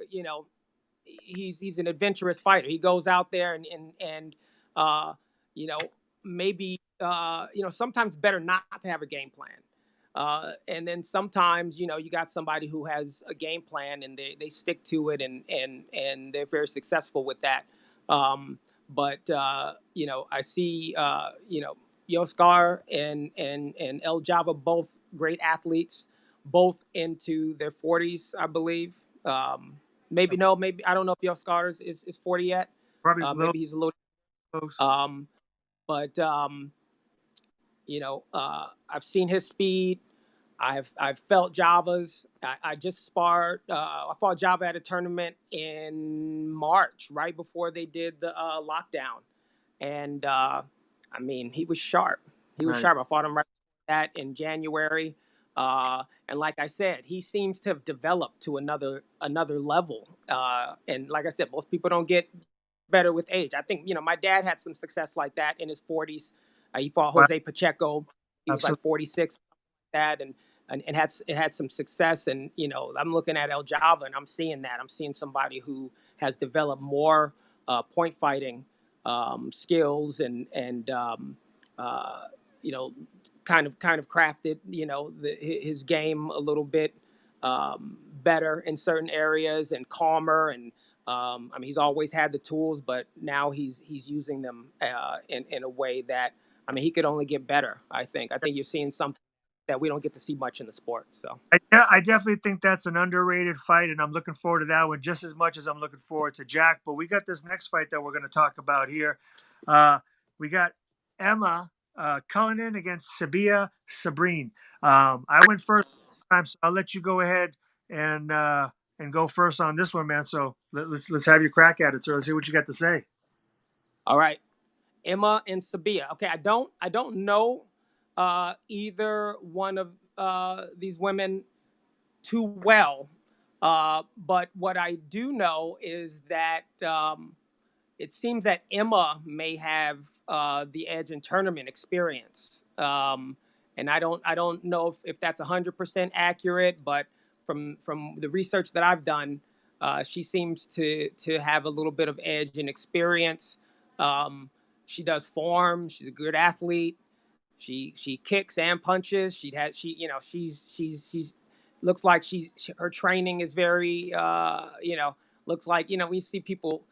he's an adventurous fighter. He goes out there and uh, you know maybe sometimes better not to have a game plan. And then sometimes you got somebody who has a game plan and they stick to it and they're very successful with that. But I see Yoskar and El Java, both great athletes, both into their 40s, I believe. Maybe I don't know if Yoskar is 40 yet. probably a little Maybe he's a little. close. But I've seen his speed. I've felt Java's. I just sparred. I fought Java at a tournament in March, right before they did the lockdown, and he was sharp. He was Nice. sharp. I fought him right after that in January, and like I said, he seems to have developed to another level. And like I said, most people don't get better with age. I think my dad had some success like that in his 40s. He fought Wow. Jose Pacheco. He was like Absolutely. 46, that and had some success. And I'm looking at El Java and I'm seeing that. I'm seeing somebody who has developed more point fighting skills and you know kind of crafted his game a little bit better in certain areas and calmer. And he's always had the tools, but now he's using them in a way that he could only get better. I think you're seeing something that we don't get to see much in the sport. So I definitely think that's an underrated fight, and I'm looking forward to that one just as much as I'm looking forward to Jack. But we got this next fight that we're going to talk about here. We got Emma Cullinan against Sabia Sabrine. I went first this time, so I'll let you go ahead and go first on this one, man. So let's have you crack at it. So let's see what you got to say. all right, Emma and Sabia. Okay, I don't know either one of these women too well, but what I do know is that it seems that Emma may have the edge in tournament experience, and I don't know if that's 100% accurate, but from the research that I've done, she seems to have a little bit of edge and experience. Um, she does form. She's a good athlete. She kicks and punches. She's looks like her training is very looks like we see people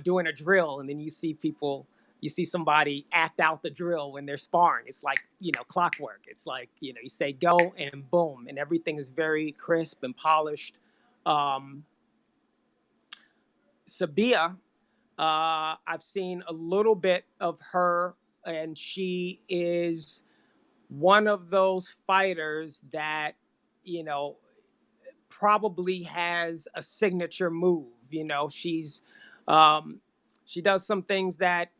doing a drill, and then you see people you see somebody act out the drill when they're sparring. It's like, clockwork. It's like, you say go and boom, and everything is very crisp and polished. Um, Sabia, I've seen a little bit of her, and she is one of those fighters that, you know, probably has a signature move. Um, she does some things that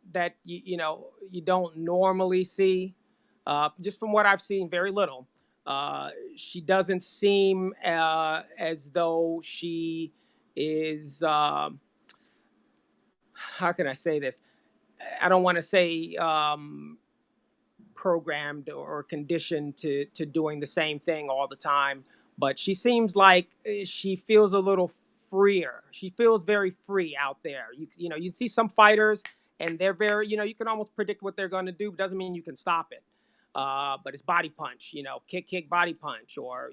you don't normally see. Just from what I've seen, very little. She doesn't seem as though she is. How can I say this? I don't want to say programmed or conditioned to doing the same thing all the time, but she seems like she feels a little freer. She feels very free out there. You see some fighters and they're very, you can almost predict what they're going to do, but doesn't mean you can stop it. But it's body punch, kick, body punch, or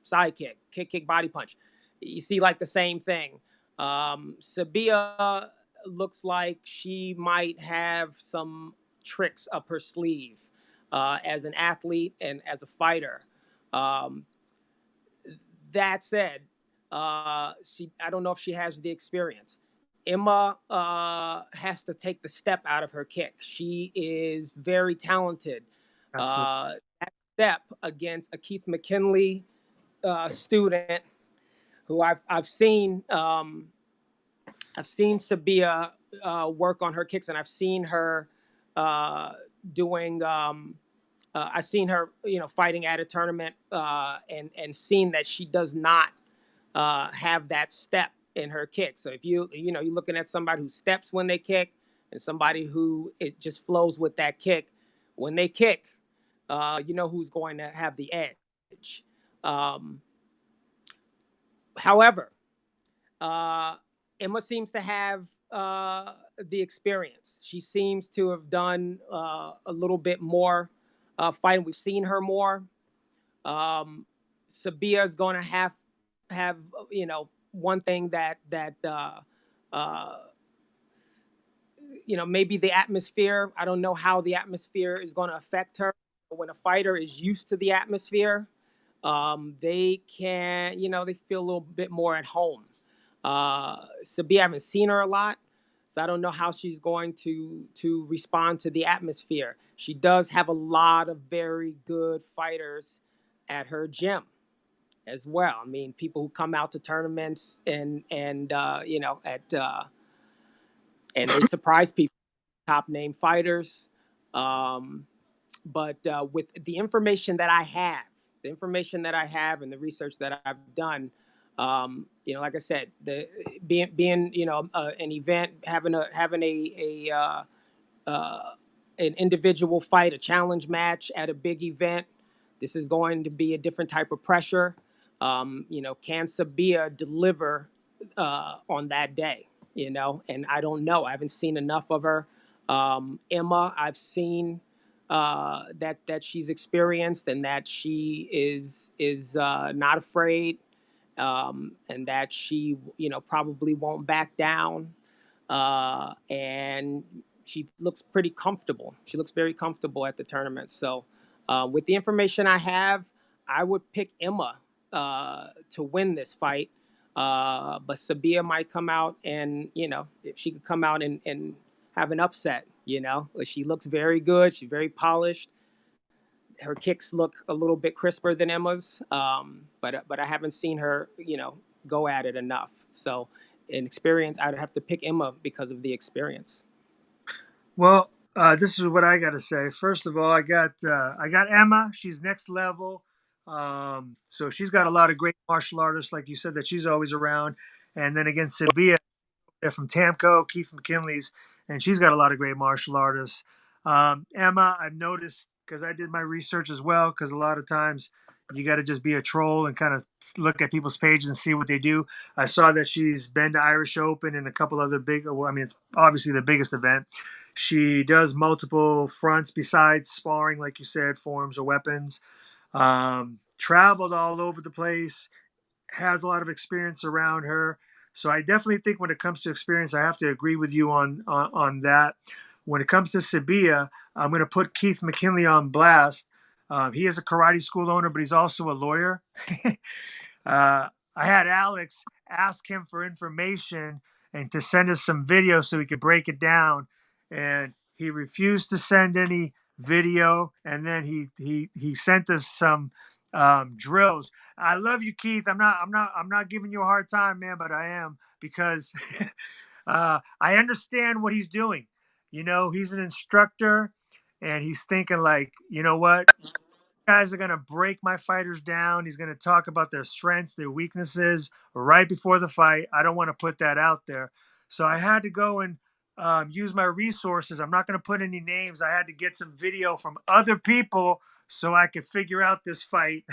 side kick, body punch. You see like the same thing. Sabia looks like she might have some tricks up her sleeve as an athlete and as a fighter. Um, that said, I don't know if she has the experience. Emma has to take the step out of her kick. She is very talented. Absolutely. That step against a Keith McKinley student who I've seen. I've seen Sabia work on her kicks, and I've seen her doing. I've seen her, fighting at a tournament, and seen that she does not have that step in her kick. So if you're looking at somebody who steps when they kick, and somebody who it just flows with that kick, when they kick, you know who's going to have the edge. Um, However, uh, Emma seems to have the experience. She seems to have done a little bit more fighting. We've seen her more. Sabia is going to have one thing that uh, maybe the atmosphere. I don't know how the atmosphere is going to affect her. When a fighter is used to the atmosphere, they can, they feel a little bit more at home. Sabia, I haven't seen her a lot, so I don't know how she's going to respond to the atmosphere. She does have a lot of very good fighters at her gym as well. I mean, people who come out to tournaments and and they surprise people, top name fighters. Um, but with the information that I have, and the research that I've done, like I said, the being an event, having uh, an individual fight, a challenge match at a big event. This is going to be a different type of pressure. Can Sabia deliver on that day? And I don't know. I haven't seen enough of her. Emma, I've seen that she's experienced, and that she is not afraid, and that she probably won't back down, and she looks pretty comfortable. She looks very comfortable at the tournament. So, with the information I have, I would pick Emma to win this fight. But Sabia might come out, and if she could come out and have an upset. She looks very good. She's very polished. Her kicks look a little bit crisper than Emma's, but I haven't seen her go at it enough. So, in experience, I'd have to pick Emma because of the experience. Well, this is what I got to say. First of all, I got Emma. She's next level. So she's got a lot of great martial artists, like you said, that she's always around. And then again, Sabia, they're from Tamco, Keith McKinley's, and she's got a lot of great martial artists. Emma, I've noticed, because I did my research as well, because a lot of times you got to just be a troll and kind of look at people's pages and see what they do. I saw that she's been to Irish Open and a couple other big, well, I mean, it's obviously the biggest event. She does multiple fronts besides sparring, like you said, forms or weapons. Traveled all over the place, has a lot of experience around her. So I definitely think when it comes to experience, I have to agree with you on that. when it comes to Sabia, I'm going to put Keith McKinley on blast. He is a karate school owner, but he's also a lawyer. I had Alex ask him for information and to send us some video so we could break it down, and he refused to send any video. And then he sent us some drills. I love you, Keith. I'm not giving you a hard time, man, but I am, because I understand what he's doing. He's an instructor, and he's thinking like, you know what? Guys are going to break my fighters down. He's going to talk about their strengths, their weaknesses right before the fight. I don't want to put that out there. So I had to go and use my resources. I'm not going to put any names. I had to get some video from other people so I could figure out this fight.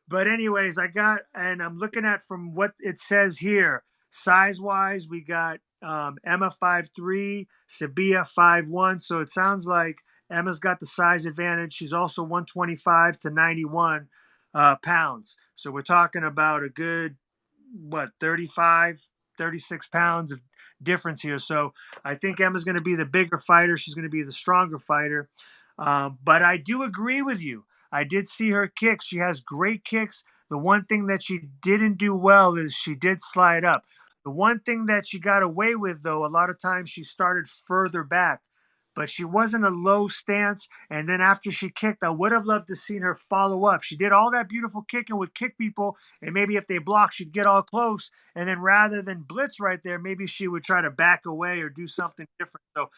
But anyways, and I'm looking at from what it says here, size wise, we got Emma 5'3", Sabia 5'1". So it sounds like Emma's got the size advantage. She's also 125 to 91 pounds. So we're talking about a good, 35, 36 pounds of difference here. So I think Emma's going to be the bigger fighter. She's going to be the stronger fighter. But I do agree with you. I did see her kicks. She has great kicks. The one thing that she didn't do well is she did slide up. The one thing that she got away with, though, a lot of times she started further back, but she wasn't a low stance. And then after she kicked, I would have loved to seen her follow up. She did all that beautiful kicking, would kick people, and maybe if they block, she'd get all close. And then rather than blitz right there, maybe she would try to back away or do something different. So,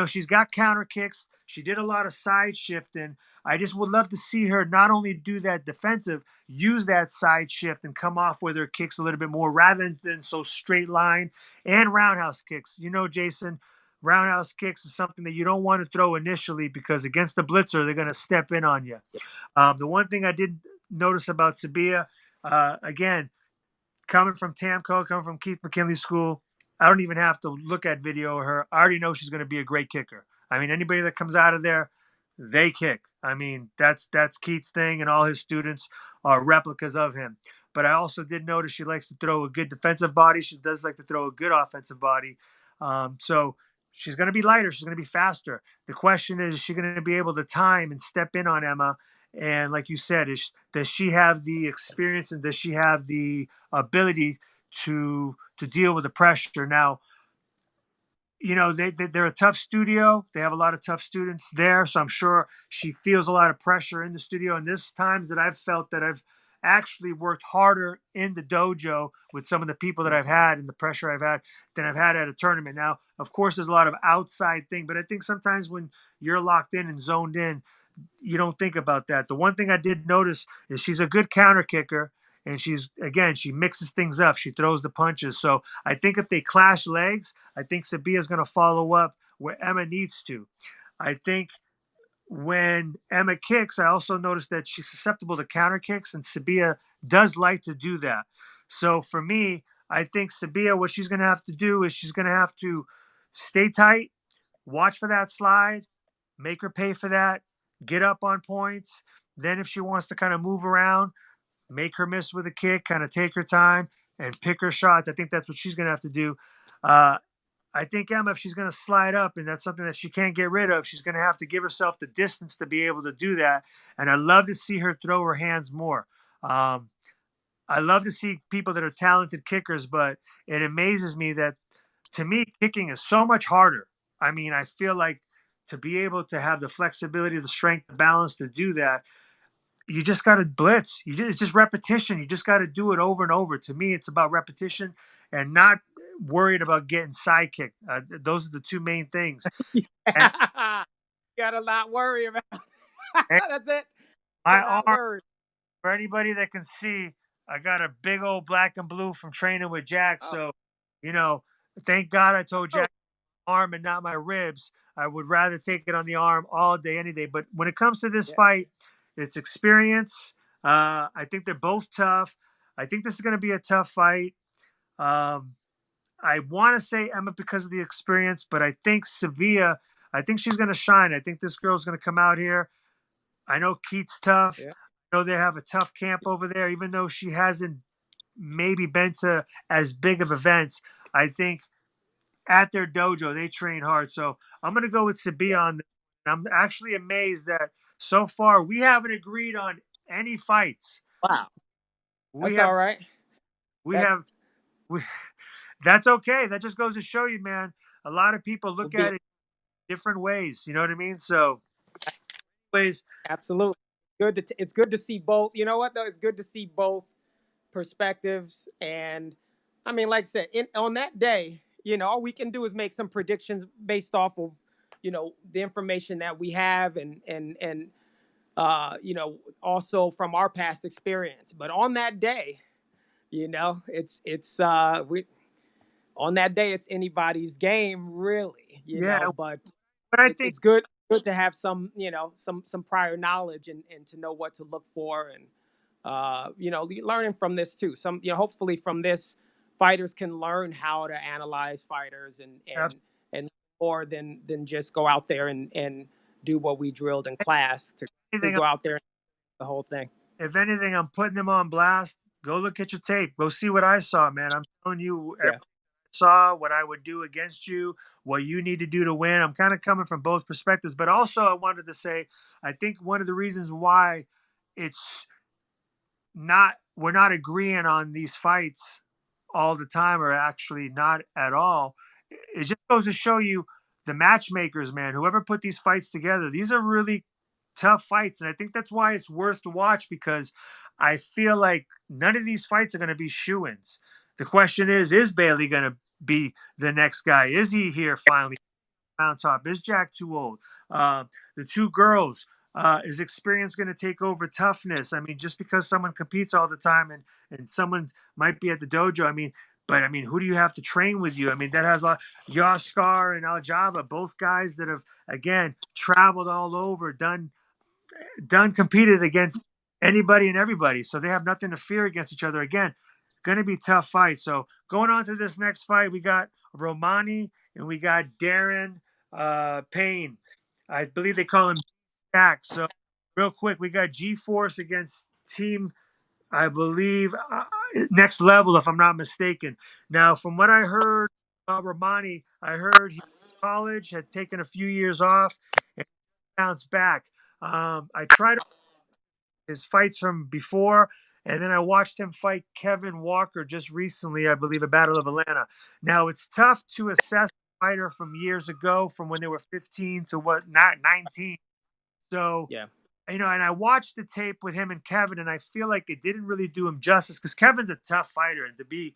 she's got counter kicks. She did a lot of side shifting. I just would love to see her not only do that defensive, use that side shift and come off with her kicks a little bit more rather than so straight line and roundhouse kicks. Jason, roundhouse kicks is something that you don't want to throw initially because against the blitzer, they're going to step in on you. The one thing I did notice about Sabia, again, coming from Tamco, coming from Keith McKinley School, I don't even have to look at video of her. I already know she's going to be a great kicker. I mean, anybody that comes out of there, they kick. I mean, that's Keith's thing, and all his students are replicas of him. But I also did notice she likes to throw a good defensive body. She does like to throw a good offensive body. So she's going to be lighter. She's going to be faster. The question is she going to be able to time and step in on Emma? And like you said, does she have the experience and does she have the ability to deal with the pressure? Now, they're a tough studio. They have a lot of tough students there, so I'm sure she feels a lot of pressure in the studio. And there's times that I've felt that I've actually worked harder in the dojo with some of the people that I've had and the pressure I've had than I've had at a tournament. Now, of course, there's a lot of outside thing, but I think sometimes when you're locked in and zoned in, you don't think about that. The one thing I did notice is she's a good counter kicker, and she mixes things up. She throws the punches. So I think if they clash legs, I think Sabia's going to follow up where Emma needs to. I think when Emma kicks, I also noticed that she's susceptible to counter kicks, and Sabia does like to do that. So for me, I think Sabia, what she's going to have to do is she's going to have to stay tight, watch for that slide, make her pay for that, get up on points. Then if she wants to kind of move around, make her miss with a kick, kind of take her time and pick her shots. I think that's what she's going to have to do. I think Emma, if she's going to slide up, and that's something that she can't get rid of, she's going to have to give herself the distance to be able to do that. And I love to see her throw her hands more. I love to see people that are talented kickers, but it amazes me that, to me, kicking is so much harder. I mean, I feel like to be able to have the flexibility, the strength, the balance to do that, you just got to blitz. It's just repetition. You just got to do it over and over. To me, it's about repetition and not worried about getting sidekicked. Those are the two main things. And, Yeah. Gotta not worry about. and That's it. my Not arm, worry. for anybody that can see, I got a big old black and blue from training with Jack. Oh. So, thank God I told Oh. Jack arm and not my ribs. I would rather take it on the arm all day, any day. But when it comes to this fight, it's experience. I think they're both tough. I think this is going to be a tough fight. I want to say Emma because of the experience, but I think Sevilla, I think she's going to shine. I think this girl's going to come out here. I know Keith's tough. Yeah. I know they have a tough camp over there, even though she hasn't maybe been to as big of events. I think at their dojo. They train hard. So I'm going to go with Yeah. Sabia on this. I'm actually amazed that so far we haven't agreed on any fights. Wow. We That's have, all right. we That's have, we, that's okay. That just goes to show you, man. A lot of people will look be at it different ways. You know what I mean? So, ways, absolutely good to it's good to see both. You know what though? It's good to see both perspectives. And I mean, like I said, on that day, all we can do is make some predictions based off of, the information that we have, and also from our past experience. But on that day, we on that day it's anybody's game, really. yeah. But But I think it's good to have some prior knowledge, and to know what to look for, and learning from this too. Hopefully from this, fighters can learn how to analyze fighters, and more than just go out there and do what we drilled in class, to anything, go out there and the whole thing. if anything, I'm putting them on blast. Go look at your tape. Go see what I saw, man. I'm telling you everything Yeah. I saw, what I would do against you, what you need to do to win. I'm kind of coming from both perspectives, but also I wanted to say, I think one of the reasons why it's not we're not agreeing on these fights all the time, or actually not at all. It just goes to show you the matchmakers, man. Whoever put these fights together, these are really tough fights, and I think that's why it's worth to watch, because I feel like none of these fights are going to be shoo-ins. The question is Bailey going to be the next guy? Is he here finally? On top. Is Jack too old? The two girls, is experience going to take over toughness? I mean, just because someone competes all the time, and someone might be at the dojo, I mean, but I mean, who do you have to train with you? I mean, that has a lot. Yaskar and Al Java, both guys that have, again, traveled all over, done competed against anybody and everybody, so they have nothing to fear against each other. Again, going to be tough fight. So going on to this next fight, we got Romani and we got Darren Payne. I believe they call him Jack. So real quick, we got G Force against Team, I believe, Next Level, if I'm not mistaken. Now, from what I heard about Romani, I heard he was in college, had taken a few years off, and bounced back. I tried his fights from before, and then I watched him fight Kevin Walker just recently, I believe, at Battle of Atlanta. Now, it's tough to assess a fighter from years ago, from when they were 15 to what, not 19. So, Yeah. and I watched the tape with him and Kevin, and I feel like it didn't really do him justice, because Kevin's a tough fighter, and to be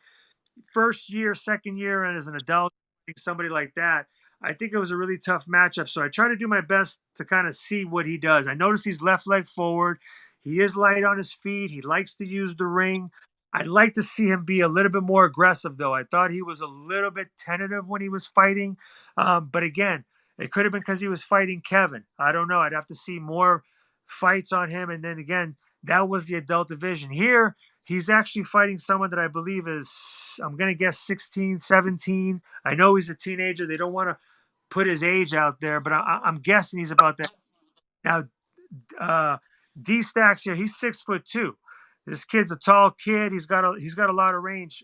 first year, second year, and as an adult, somebody like that, I think it was a really tough matchup. So I try to do my best to kind of see what he does. I noticed he's left leg forward. He is light on his feet. He likes to use the ring. I'd like to see him be a little bit more aggressive, though. I thought he was a little bit tentative when he was fighting. But again, it could have been because he was fighting Kevin. I don't know. I'd have to see more fights on him. And then again, that was the adult division. Here, he's actually fighting someone that I believe is, I'm going to guess 16, 17. I know he's a teenager. They don't want to put his age out there, but I'm guessing he's about that. Now, D Stacks here, he's 6'2". This kid's a tall kid. He's got a lot of range.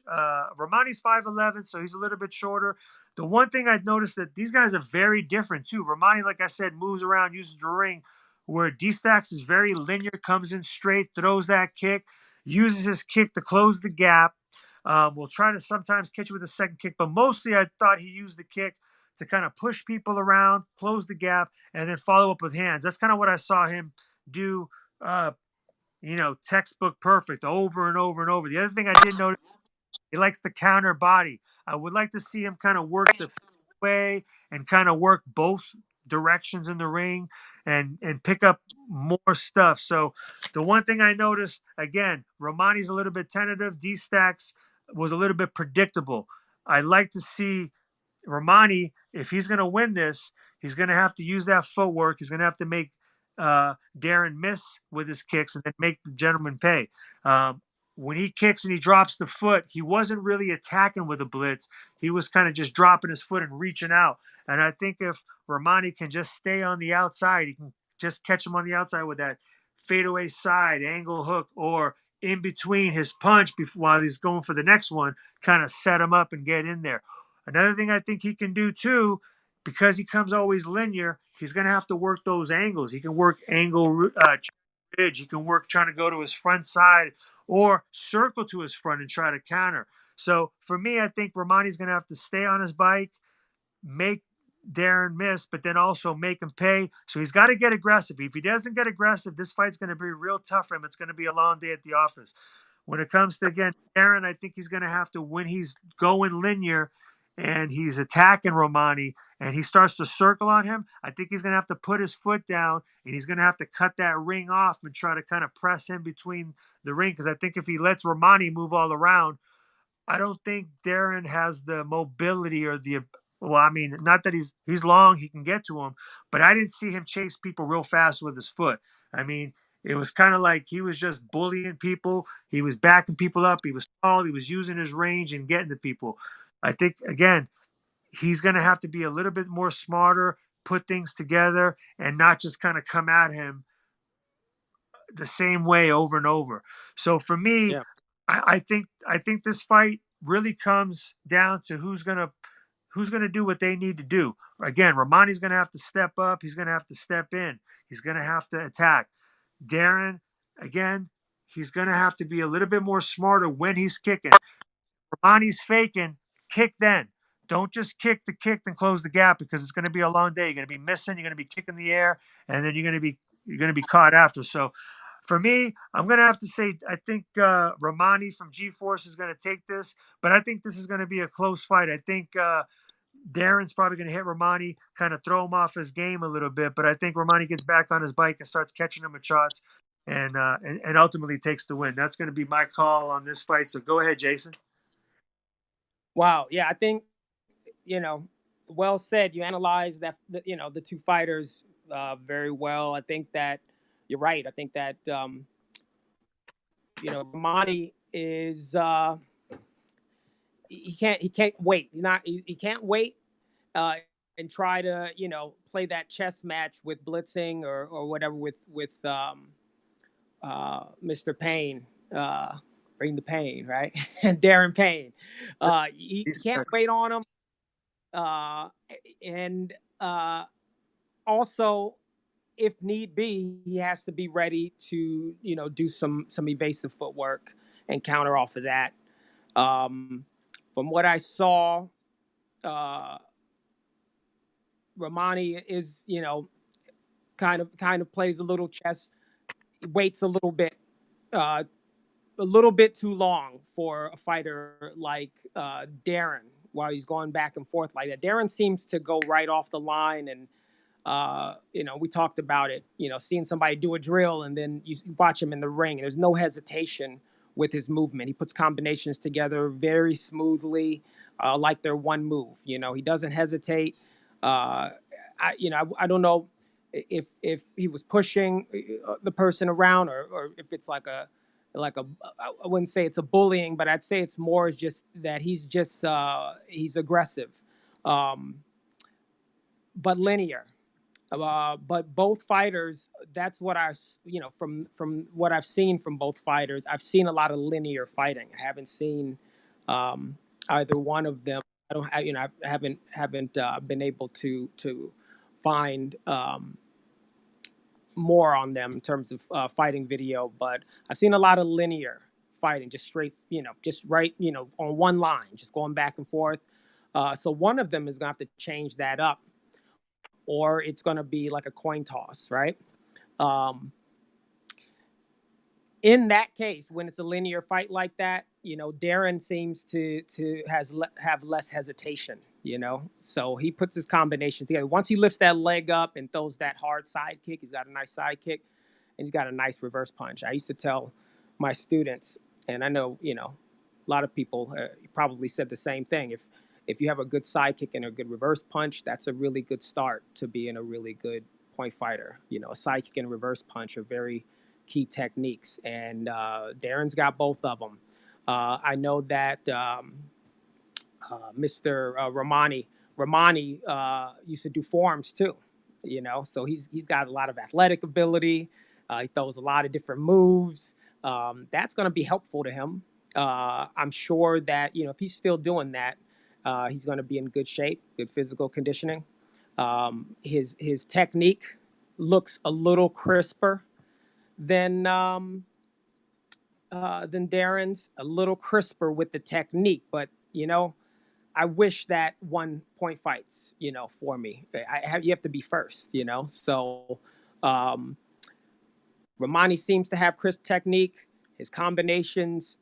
Romani's 5'11", so he's a little bit shorter. The one thing I've noticed that these guys are very different too. Romani, like I said, moves around, uses the ring, where D Stacks is very linear, comes in straight, throws that kick, uses his kick to close the gap. Will try to sometimes catch you with a second kick, but mostly I thought he used the kick to kind of push people around, close the gap, and then follow up with hands. That's kind of what I saw him do. Uh, Textbook perfect over and over and over. The other thing I did notice, he likes the counter body. I would like to see him kind of work the way and kind of work both directions in the ring, and pick up more stuff. So the one thing I noticed, again, Romani's a little bit tentative. D Stacks was a little bit predictable. I'd like to see Romani, if he's going to win this, he's going to have to use that footwork. He's going to have to make Darren miss with his kicks, and then make the gentleman pay. When he kicks and he drops the foot, he wasn't really attacking with a blitz. He was kind of just dropping his foot and reaching out. And I think if Romani can just stay on the outside, he can just catch him on the outside with that fadeaway side angle hook, or in between his punch before, while he's going for the next one, kind of set him up and get in there. Another thing I think he can do too, because he comes always linear, he's going to have to work those angles. He can work angle ridge. He can work trying to go to his front side or circle to his front and try to counter. So for me, I think Romani's going to have to stay on his bike, make Darren miss, but then also make him pay. So he's got to get aggressive. If he doesn't get aggressive, this fight's going to be real tough for him. It's going to be a long day at the office. When it comes to, again, Darren, I think he's going to have to, when he's going linear and he's attacking Romani and he starts to circle on him, I think he's going to have to put his foot down and he's going to have to cut that ring off and try to kind of press him between the ring. Because I think if he lets Romani move all around, I don't think Darren has the mobility or the, well, I mean, not that he's long, he can get to him, but I didn't see him chase people real fast with his foot. I mean, it was kind of like he was just bullying people. He was backing people up. He was tall. He was using his range and getting to people. I think, again, he's going to have to be a little bit more smarter, put things together, and not just kind of come at him the same way over and over. So for me, Yeah. I think this fight really comes down to who's gonna do what they need to do. Again, Romani's gonna have to step up. He's gonna have to step in. He's gonna have to attack. Darren, again, he's gonna have to be a little bit more smarter when he's kicking. Romani's faking, kick then. Don't just kick the kick and close the gap because it's going to be a long day. You're going to be missing. You're going to be kicking the air, and then you're going to be caught after. So, for me, I'm going to have to say I think Romani from G-Force is going to take this, but I think this is going to be a close fight. I think Darren's probably going to hit Romani, kind of throw him off his game a little bit, but I think Romani gets back on his bike and starts catching him with shots, and ultimately takes the win. That's going to be my call on this fight. So go ahead, Jason. Wow. Yeah, I think, well said. You analyze that, the two fighters very well. I think that you're right. I think that, Romani is, he can't wait. He can't wait uh, and try to, play that chess match with blitzing or whatever with Mr. Payne. Bring the pain, right? Darren Payne. He can't wait on him. Uh, and also, if need be, he has to be ready to do some evasive footwork and counter off of that. Um, from what I saw, uh, Romani is kind of plays a little chess, waits uh, a little bit too long for a fighter like Darren while he's going back and forth like that. Darren seems to go right off the line, and we talked about it. Seeing somebody do a drill and then you watch him in the ring. There's no hesitation with his movement. He puts combinations together very smoothly, like they're one move. He doesn't hesitate. I don't know if he was pushing the person around or if it's like a I wouldn't say it's a bullying, but I'd say it's more just that he's aggressive, um, but linear. But both fighters, that's what from what I've seen from both fighters. I've seen a lot of linear fighting. I haven't seen either one of them. I haven't been able to find more on them in terms of fighting video, but I've seen a lot of linear fighting, just straight, just right, on one line, just going back and forth. So one of them is gonna have to change that up, or it's gonna be like a coin toss, right? Um, in that case, when it's a linear fight like that, Darren seems to have less hesitation. So he puts his combination together. Once he lifts that leg up and throws that hard side kick, he's got a nice side kick, and he's got a nice reverse punch. I used to tell my students, and I know a lot of people probably said the same thing. If you have a good side kick and a good reverse punch, that's a really good start to being a really good point fighter. A side kick and a reverse punch are very key techniques, and Darren's got both of them. I know that Mr. Romani used to do forms too. So he's got a lot of athletic ability. He throws a lot of different moves. That's going to be helpful to him. I'm sure that if he's still doing that, He's going to be in good shape, good physical conditioning. His technique looks a little crisper than Darren's, a little crisper with the technique. But I wish that 1 point fights, for me. You have to be first, So um, Romani seems to have crisp technique. His combinations,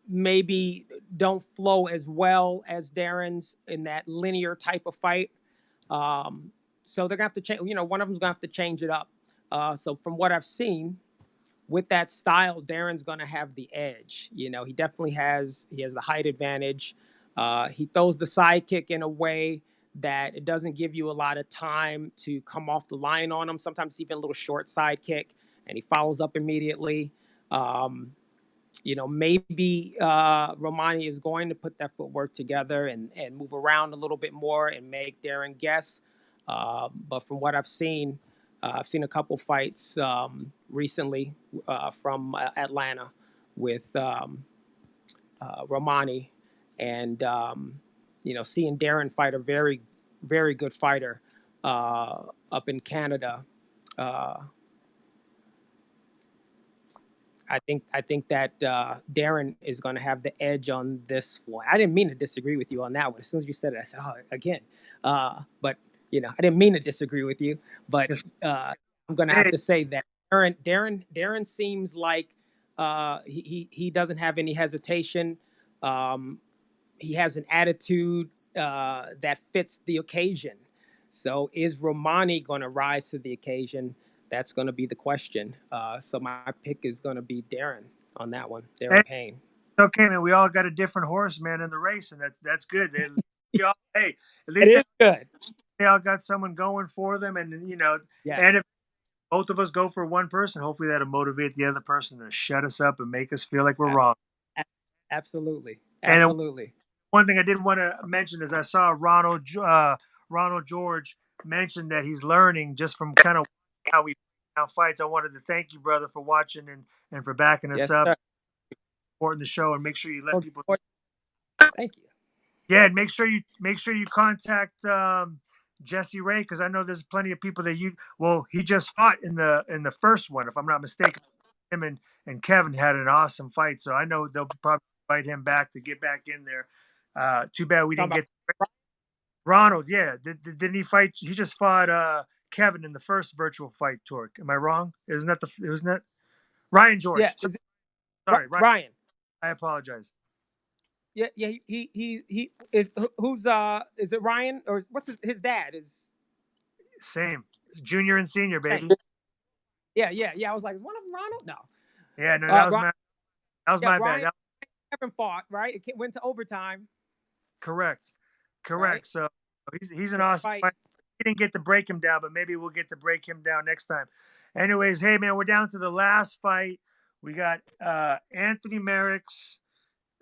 maybe don't flow as well as Darren's in that linear type of fight. Um, so they're gonna have to change. One of them's gonna have to change it up. So from what I've seen, with that style, Darren's going to have the edge. He definitely has. He has the height advantage. He throws the sidekick in a way that it doesn't give you a lot of time to come off the line on him. Sometimes even a little short sidekick, and he follows up immediately. Maybe Romani is going to put that footwork together and move around a little bit more and make Darren guess. But from what I've seen a couple fights recently from Atlanta with Romani, and seeing Darren fight a very, very good fighter up in Canada. Uh, I think that Darren is going to have the edge on this one. I didn't mean to disagree with you on that one. As soon as you said it, I said, "Oh, again." But I didn't mean to disagree with you. But Yes. I'm going to have Hey, to say that Darren seems like he doesn't have any hesitation. Um, he has an attitude that fits the occasion. So is Romani going to rise to the occasion? That's going to be the question. So my pick is going to be Darren on that one, hey, Darren Payne. it's okay, man. We all got a different horse, man, in the race, and that's good. Hey, at It least is good. they all got someone going for them, and Yeah, and if both of us go for one person, hopefully that'll motivate the other person to shut us up and make us feel like we're wrong. absolutely, And absolutely. one thing I did want to mention is I saw Ronald George mention that he's learning just from kind of how we how fights. I wanted to thank you, brother, for watching and for backing us Yes, up, sir. supporting the show, and make sure you let people. Thank you. Yeah, and make sure you contact Jesse Ray, because I know there's plenty of people that you. Well, he just fought in the first one, if I'm not mistaken. Him and Kevin had an awesome fight, so I know they'll probably invite him back to get back in there. Too bad we Talking didn't about get Ronald. Yeah, didn't he fight? He just fought Kevin in the first virtual fight tour. Am I wrong? Isn't that Ryan George? yeah, is it Sorry, Ryan. Ryan? I apologize. Yeah, yeah. He is who's is it Ryan or what's his dad is? Same, junior and senior, Hey, baby. yeah. I was like, one of them Ronald? No. Yeah, no, Ryan, that was yeah, my bad. Ryan Kevin fought, right? It went to overtime, Correct. right? Correct. So he's an Great awesome fight. fighter. We didn't get to break him down, but maybe we'll get to break him down next time. Anyways, hey man, we're down to the last fight. We got Anthony Merricks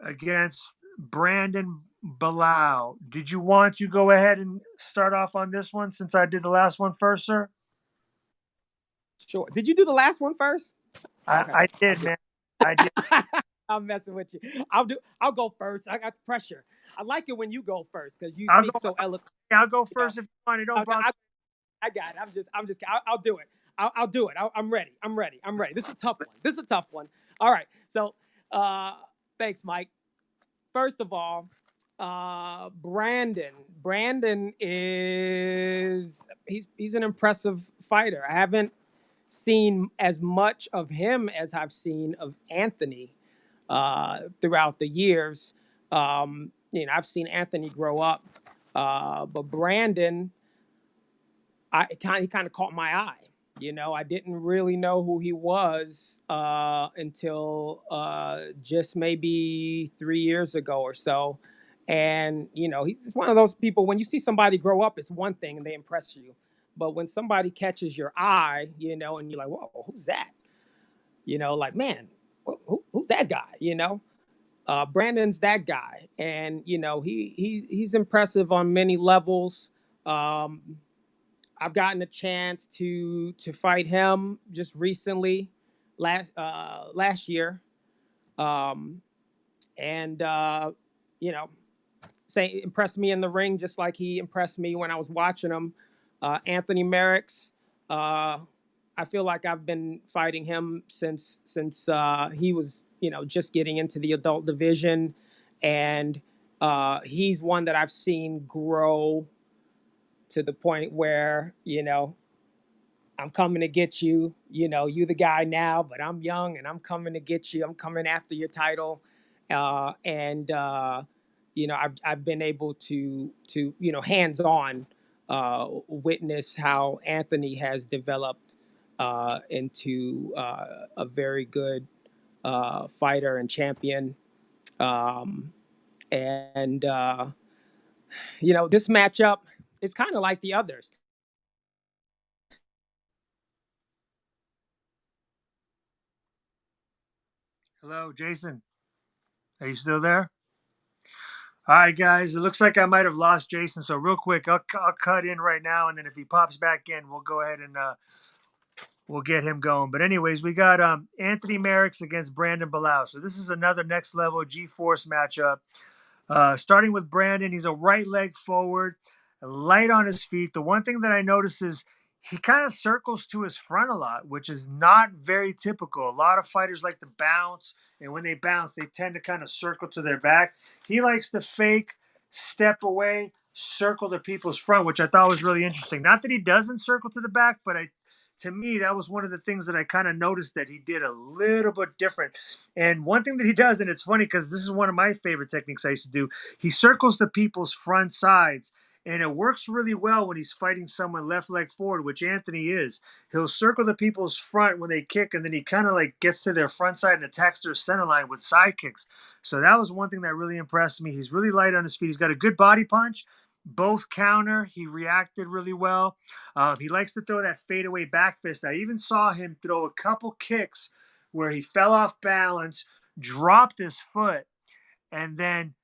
against Brandon Bilal. Did you want to go ahead and start off on this one since I did the last one first, sir? Sure. Did you do the last one first? I, Okay. I did, man. I did. I'm messing with you. I'll go first. I got the pressure. I like it when you go first because you I'll go. speak so eloquent. I'll go You know? first if you want. It don't I, bother. I, I got it. I'll do it. I'll do it. I'm ready. I'm ready. I'm ready. This is a tough one. This is a tough one. All right. So, thanks, Mike. First of all, Brandon. Brandon is he's an impressive fighter. I haven't seen as much of him as I've seen of Anthony throughout the years. I've seen Anthony grow up, but Brandon, he kind of caught my eye. I didn't really know who he was until just maybe 3 years ago or so. And he's just one of those people. When you see somebody grow up, it's one thing and they impress you. But when somebody catches your eye, and you're like, "Whoa, who's that?" Like, man, who's that guy? Brandon's that guy, and he's impressive on many levels. Um, I've gotten a chance to fight him just recently, last year, and you know impressed me in the ring just like he impressed me when I was watching him. Anthony Merrick's. I feel like I've been fighting him since he was just getting into the adult division, and he's one that I've seen grow to the point where I'm coming to get you. You the guy now, but I'm young and I'm coming to get you. I'm coming after your title, and I've been able to hands on witness how Anthony has developed into a very good fighter and champion. Um, and this matchup is kind of like the others. Hello, Jason. Are you still there? All right, guys. It looks like I might have lost Jason. So real quick, I'll cut in right now, and then if he pops back in, we'll go ahead and we'll get him going. But anyways, we got Anthony Merricks against Brandon Bilal. So this is another next level G-Force matchup. Starting with Brandon, he's a right leg forward, light on his feet. The one thing that I notice is he kind of circles to his front a lot, which is not very typical. A lot of fighters like to bounce, and when they bounce, they tend to kind of circle to their back. He likes to fake, step away, circle to people's front, which I thought was really interesting. Not that he doesn't circle to the back, but to me, that was one of the things that I kind of noticed that he did a little bit different. And one thing that he does, and it's funny because this is one of my favorite techniques I used to do, he circles the people's front sides. And it works really well when he's fighting someone left leg forward, which Anthony is. He'll circle the people's front when they kick, and then he kind of like gets to their front side and attacks their center line with side kicks. So that was one thing that really impressed me. He's really light on his feet. He's got a good body punch. Both counter, he reacted really well. He likes to throw that fadeaway back fist. I even saw him throw a couple kicks where he fell off balance, dropped his foot, and then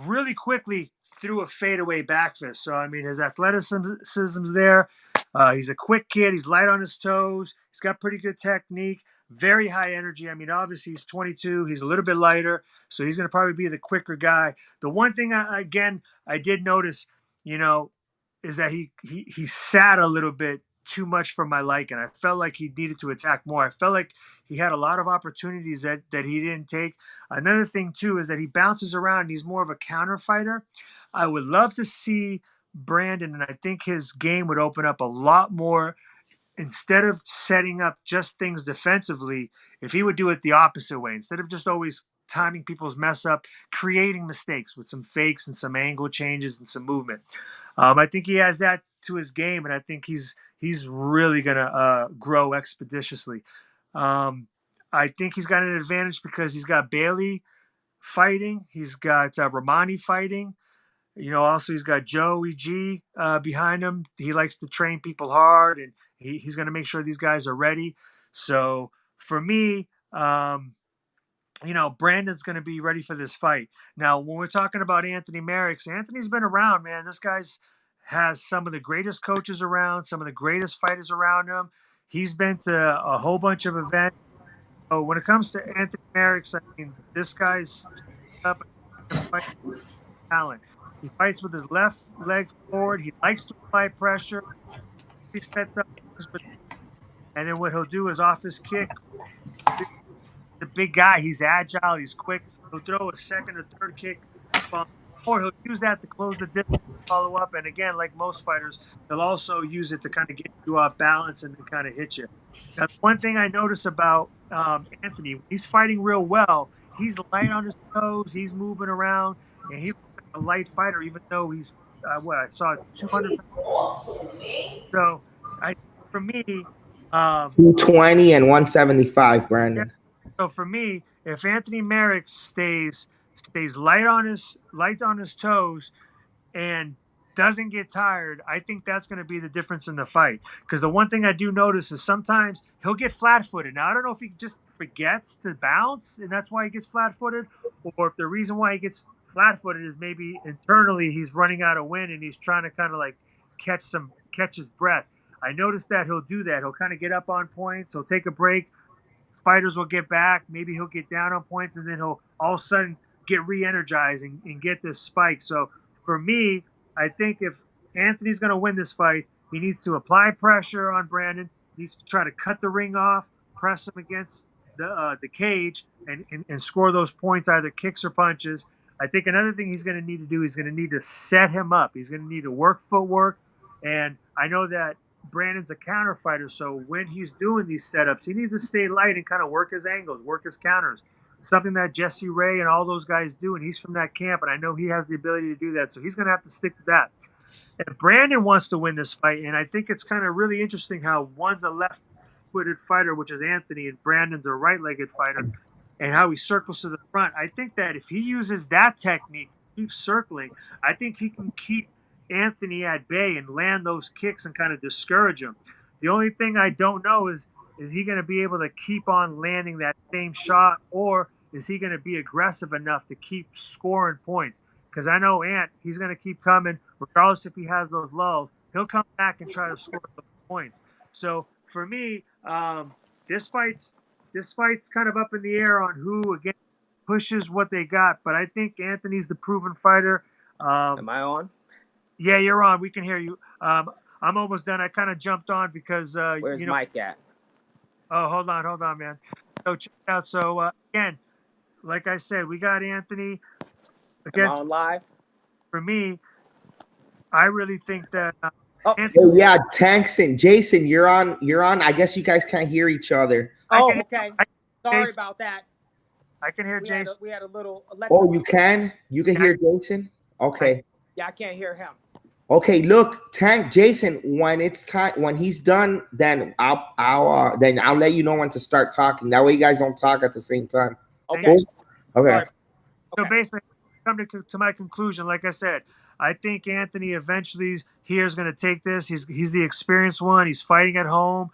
really quickly threw a fadeaway back fist. So, I mean, his athleticism's there. He's a quick kid. He's light on his toes. He's got pretty good technique, very high energy. I mean, obviously, he's 22. He's a little bit lighter, so he's going to probably be the quicker guy. The one thing, I did notice, you know, is that he sat a little bit too much for my liking. I felt like he needed to attack more. I felt like he had a lot of opportunities that he didn't take. Another thing too is that he bounces around and he's more of a counter fighter. I would love to see Brandon, and I think his game would open up a lot more instead of setting up just things defensively, if he would do it the opposite way, instead of just always timing people's mess up, creating mistakes with some fakes and some angle changes and some movement. I think he has that to his game, and I think he's really gonna grow expeditiously. Um, I think he's got an advantage because he's got Bailey fighting, he's got Romani fighting. Also he's got Joey G behind him. He likes to train people hard, and he's going to make sure these guys are ready. So for me, Brandon's going to be ready for this fight. Now, when we're talking about Anthony Merricks, Anthony's been around, man. This guy's has some of the greatest coaches around, some of the greatest fighters around him. He's been to a whole bunch of events. So when it comes to Anthony Merricks, I mean, this guy's up to fight talent. He fights with his left leg forward. He likes to apply pressure. He sets up, and then what he'll do is off his kick. The big guy, he's agile, he's quick. He'll throw a second or third kick, or he'll use that to close the distance, follow up. And again, like most fighters, he'll also use it to kind of get you off balance and then kind of hit you. Now, one thing I notice about Anthony, he's fighting real well. He's light on his toes. He's moving around, and he looks like a light fighter, even though he's I saw 200. So, for me, 220 and 175, yeah. Brandon. So for me, if Anthony Merrick stays light on his toes and doesn't get tired, I think that's going to be the difference in the fight. Because the one thing I do notice is sometimes he'll get flat-footed. Now I don't know if he just forgets to bounce and that's why he gets flat-footed, or if the reason why he gets flat-footed is maybe internally he's running out of wind and he's trying to kind of like catch his breath. I noticed that he'll do that. He'll kind of get up on points. He'll take a break. Fighters will get back. Maybe he'll get down on points, and then he'll all of a sudden get re-energized and get this spike. So for me, I think if Anthony's going to win this fight, he needs to apply pressure on Brandon. He needs to try to cut the ring off, press him against the cage, and score those points, either kicks or punches. I think another thing he's going to need to do, he's going to need to set him up. He's going to need to work footwork. And I know that Brandon's a counter fighter, so when he's doing these setups, he needs to stay light and kind of work his angles, work his counters. Something that Jesse Ray and all those guys do, and he's from that camp, and I know he has the ability to do that, so he's going to have to stick to that. If Brandon wants to win this fight, and I think it's kind of really interesting how one's a left-footed fighter, which is Anthony, and Brandon's a right-legged fighter, and how he circles to the front. I think that if he uses that technique, keeps circling, I think he can keep Anthony at bay and land those kicks and kind of discourage him. The only thing I don't know is he going to be able to keep on landing that same shot, or is he going to be aggressive enough to keep scoring points? Because I know Ant, he's going to keep coming, regardless if he has those lulls. He'll come back and try to score those points. So for me, this fight's kind of up in the air on who again pushes what they got. But I think Anthony's the proven fighter. Am I on? Yeah, you're on. We can hear you. I'm almost done. I kind of jumped on because Where's Mike at? Oh, hold on, man. So check it out. So again, like I said, we got Anthony against. Am I on live? For me, I really think that. Anthony, oh yeah, Tanks and Jason, you're on. I guess you guys can't hear each other. Oh, okay. Sorry about that. I can hear Jason. We had a little. Oh, you can? You can hear Jason? Okay. Yeah, I can't hear him. Okay, look, Tank, Jason. When it's time, when he's done, then I'll let you know when to start talking. That way, you guys don't talk at the same time. Okay. Okay. Right. So basically, come to my conclusion. Like I said, I think Anthony eventually here is going to take this. He's the experienced one. He's fighting at home.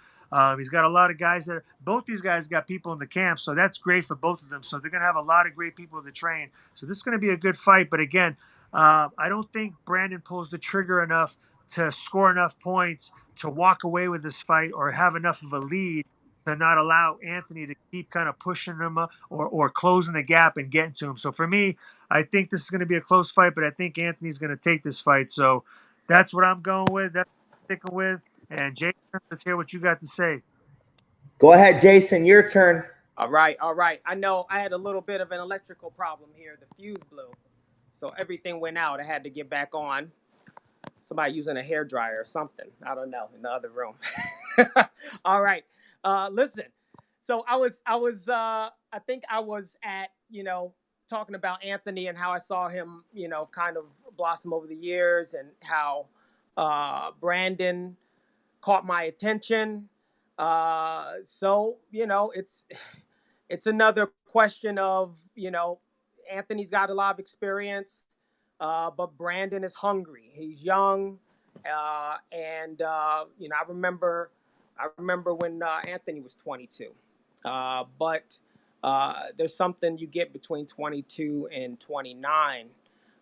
He's got a lot of guys that both these guys got people in the camp, so that's great for both of them. So they're going to have a lot of great people to train. So this is going to be a good fight. But again, I don't think Brandon pulls the trigger enough to score enough points to walk away with this fight or have enough of a lead to not allow Anthony to keep kind of pushing him or closing the gap and getting to him. So for me, I think this is going to be a close fight, but I think Anthony's going to take this fight. So that's what I'm going with. That's what I'm sticking with. And Jason, let's hear what you got to say. Go ahead, Jason. Your turn. All right. I know I had a little bit of an electrical problem here. The fuse blew. So everything went out. I had to get back on. Somebody using a hairdryer or something. I don't know, in the other room. All right. Listen. So I think I was at, talking about Anthony and how I saw him, kind of blossom over the years and how Brandon caught my attention. So, it's another question of, Anthony's got a lot of experience, but Brandon is hungry. He's young. And I remember when Anthony was 22. But there's something you get between 22 and 29.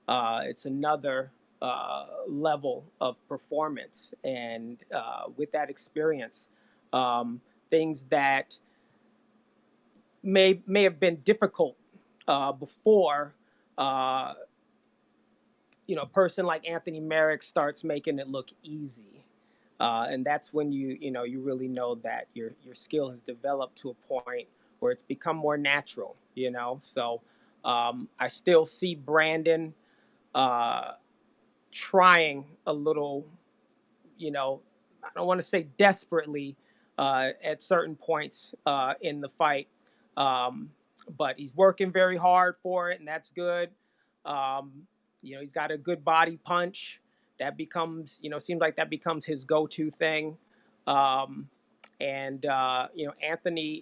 It's another level of performance. And with that experience, things that may have been difficult before, a person like Anthony Merrick starts making it look easy. And that's when you really know that your skill has developed to a point where it's become more natural, So I still see Brandon trying a little, I don't want to say desperately at certain points in the fight. But he's working very hard for it, and that's good. He's got a good body punch. That becomes, seems like that becomes his go-to thing. Anthony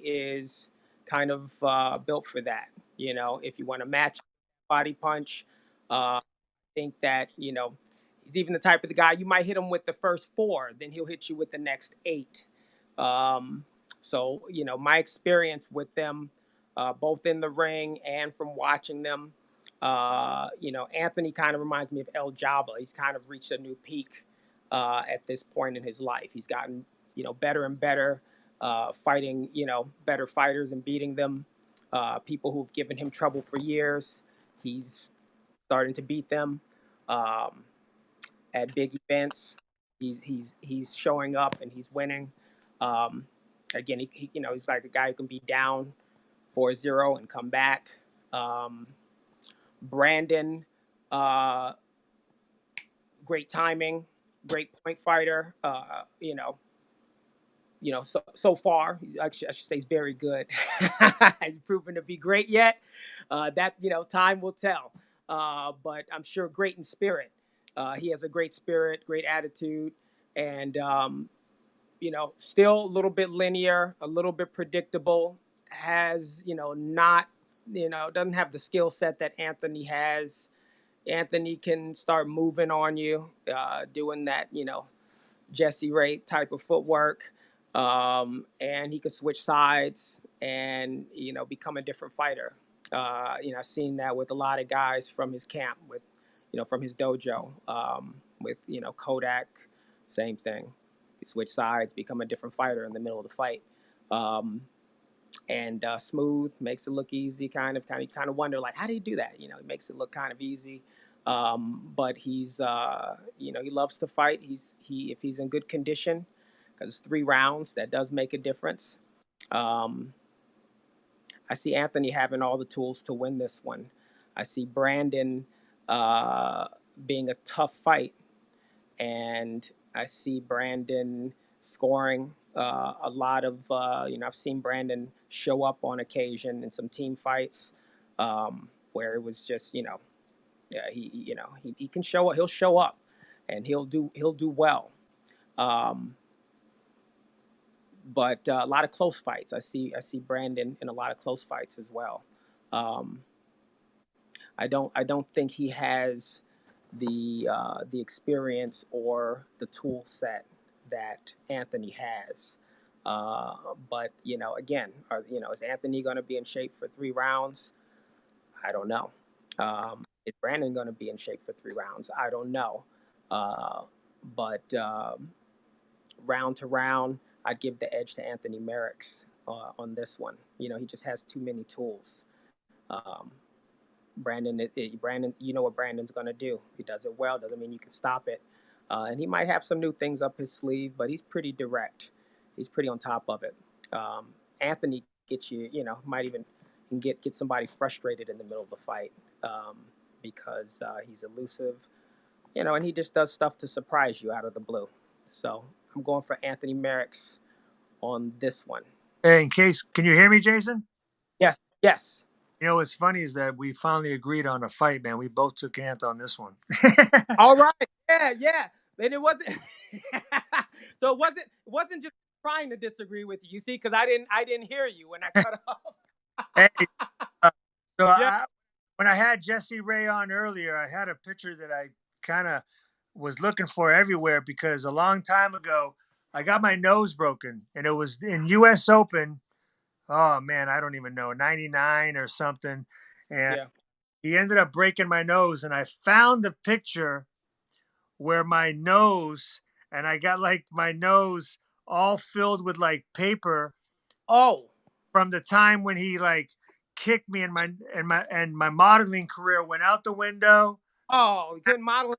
is kind of built for that. If you want to match body punch, I think that, he's even the type of the guy, you might hit him with the first 4, then he'll hit you with the next 8. So, my experience with them, both in the ring and from watching them, Anthony kind of reminds me of El Jabba. He's kind of reached a new peak at this point in his life. He's gotten, better and better, fighting, better fighters and beating them, people who've given him trouble for years. He's starting to beat them um, at big events. He's showing up and he's winning. Um, Again, he's like a guy who can be down 4-0 and come back. Um, Brandon, uh, great timing, great point fighter. So far, I should say he's very good. He's proven to be great yet. That time will tell. But I'm sure great in spirit. He has a great spirit, great attitude, and still a little bit linear, a little bit predictable. Has not doesn't have the skill set that Anthony has. Anthony can start moving on you, doing that Jesse Ray type of footwork, and he could switch sides and become a different fighter. I've seen that with a lot of guys from his camp, with from his dojo, with Kodak, same thing. He switch sides, become a different fighter in the middle of the fight. And Smooth makes it look easy. Kind of wonder like, how do you do that? He makes it look kind of easy. But he's he loves to fight. If he's in good condition, because 3 rounds, that does make a difference. Um, I see Anthony having all the tools to win this one. I see Brandon uh, being a tough fight, and I see Brandon scoring a lot of. I've seen Brandon show up on occasion in some team fights where it was just yeah, he can show up. He'll show up, and he'll do well. Um, but a lot of close fights. I see Brandon in a lot of close fights as well. Um, I don't think he has the experience or the tool set that Anthony has. But again, is Anthony going to be in shape for 3 rounds? I don't know. Is Brandon going to be in shape for 3 rounds? I don't know. Uh, but round to round, I'd give the edge to Anthony Merrick's on this one. He just has too many tools. Um, Brandon, you know what Brandon's going to do. He does it well. Doesn't mean you can stop it. And he might have some new things up his sleeve, but he's pretty direct. He's pretty on top of it. Anthony gets might even get somebody frustrated in the middle of the fight because he's elusive, and he just does stuff to surprise you out of the blue. So I'm going for Anthony Merrick's on this one. Hey, can you hear me, Jason? Yes, yes. What's funny is that we finally agreed on a fight, man. We both took Ant on this one. All right. Yeah, yeah. And it wasn't so it wasn't just trying to disagree with you. You see, because I didn't hear you when I cut off. Hey, uh, so Yeah. when I had Jesse Ray on earlier, I had a picture that I kind of was looking for everywhere because a long time ago I got my nose broken, and it was in U.S. Open. Oh man, I don't even know, 99 or something, and Yeah. he ended up breaking my nose, and I found the picture where my nose, and I got like my nose all filled with like paper Oh. from the time when he like kicked me, and my modeling career went out the window. Oh, you couldn't model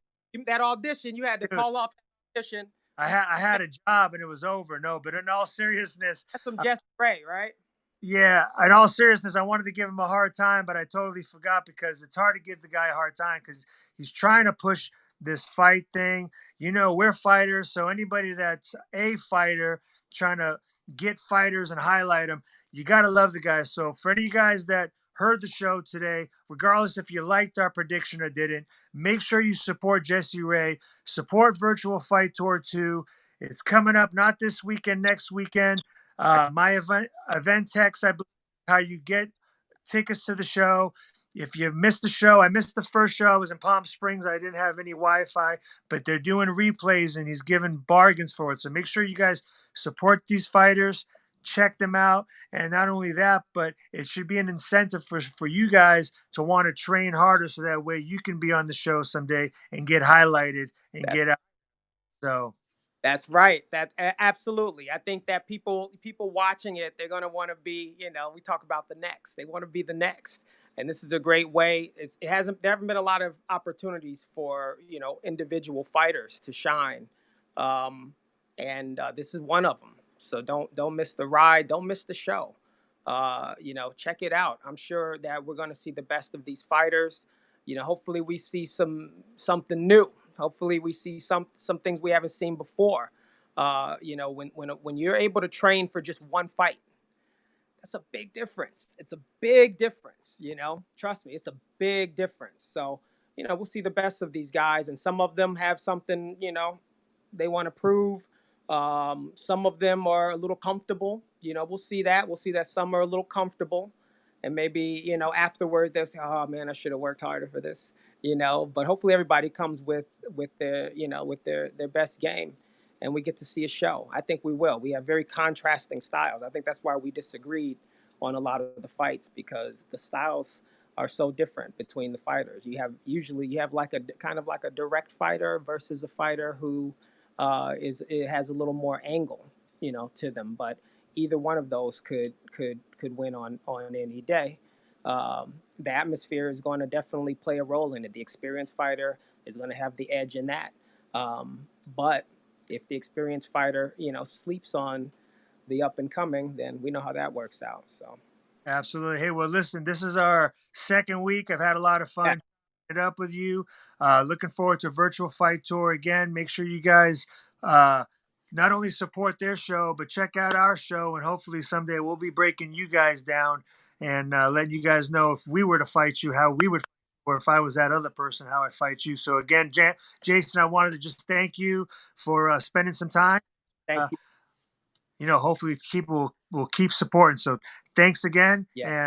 that audition. You had to Dude, call off that audition. I had a job and it was over. No, but in all seriousness, That's some Jesse Ray, right? yeah, in all seriousness, I wanted to give him a hard time, but I totally forgot because it's hard to give the guy a hard time because he's trying to push this fight thing. We're fighters, so anybody that's a fighter trying to get fighters and highlight them, you got to love the guy. So for any of you guys that heard the show today, regardless if you liked our prediction or didn't, make sure you support Jesse Ray, support Virtual Fight Tour 2. It's coming up not this weekend, next weekend. My event text, I believe, how you get tickets to the show. If you missed the show, I missed the first show. I was in Palm Springs. I didn't have any Wi-Fi, but they're doing replays and he's giving bargains for it. So make sure you guys support these fighters, check them out. And not only that, but it should be an incentive for you guys to want to train harder so that way you can be on the show someday and get highlighted and That, get out. So that's right. Absolutely. I think that people watching it, they're gonna want to be. We talk about the next. They want to be the next, And this is a great way. There haven't been a lot of opportunities for individual fighters to shine, and this is one of them. So don't miss the ride. Don't miss the show. Check it out. I'm sure that we're going to see the best of these fighters. Hopefully we see something new. Hopefully we see some things we haven't seen before. When you're able to train for just one fight, that's a big difference. It's a big difference, Trust me, it's a big difference. So, we'll see the best of these guys, and some of them have something, they want to prove. Some of them are a little comfortable. We'll see that. We'll see that some are a little comfortable, and maybe afterward they'll say, "Oh man, I should have worked harder for this." But hopefully everybody comes with their with their best game, and we get to see a show. I think we will. We have very contrasting styles. I think that's why we disagreed on a lot of the fights, because the styles are so different between the fighters. You have like a kind of like a direct fighter versus a fighter who it has a little more angle, to them. But either one of those could win on any day. The atmosphere is going to definitely play a role in it. The experienced fighter is going to have the edge in that. But if the experienced fighter, sleeps on the up and coming, then we know how that works out. So. Absolutely. Hey, well, listen, this is our second week. I've had a lot of fun it up with you. Looking forward to Virtual Fight Tour again. Make sure you guys not only support their show, but check out our show. And hopefully someday we'll be breaking you guys down and letting you guys know if we were to fight you, how we would, or if I was that other person, how I'd fight you. So again, Jason, I wanted to just thank you for spending some time. Thank you. Hopefully people will keep supporting. So thanks again. Yeah. And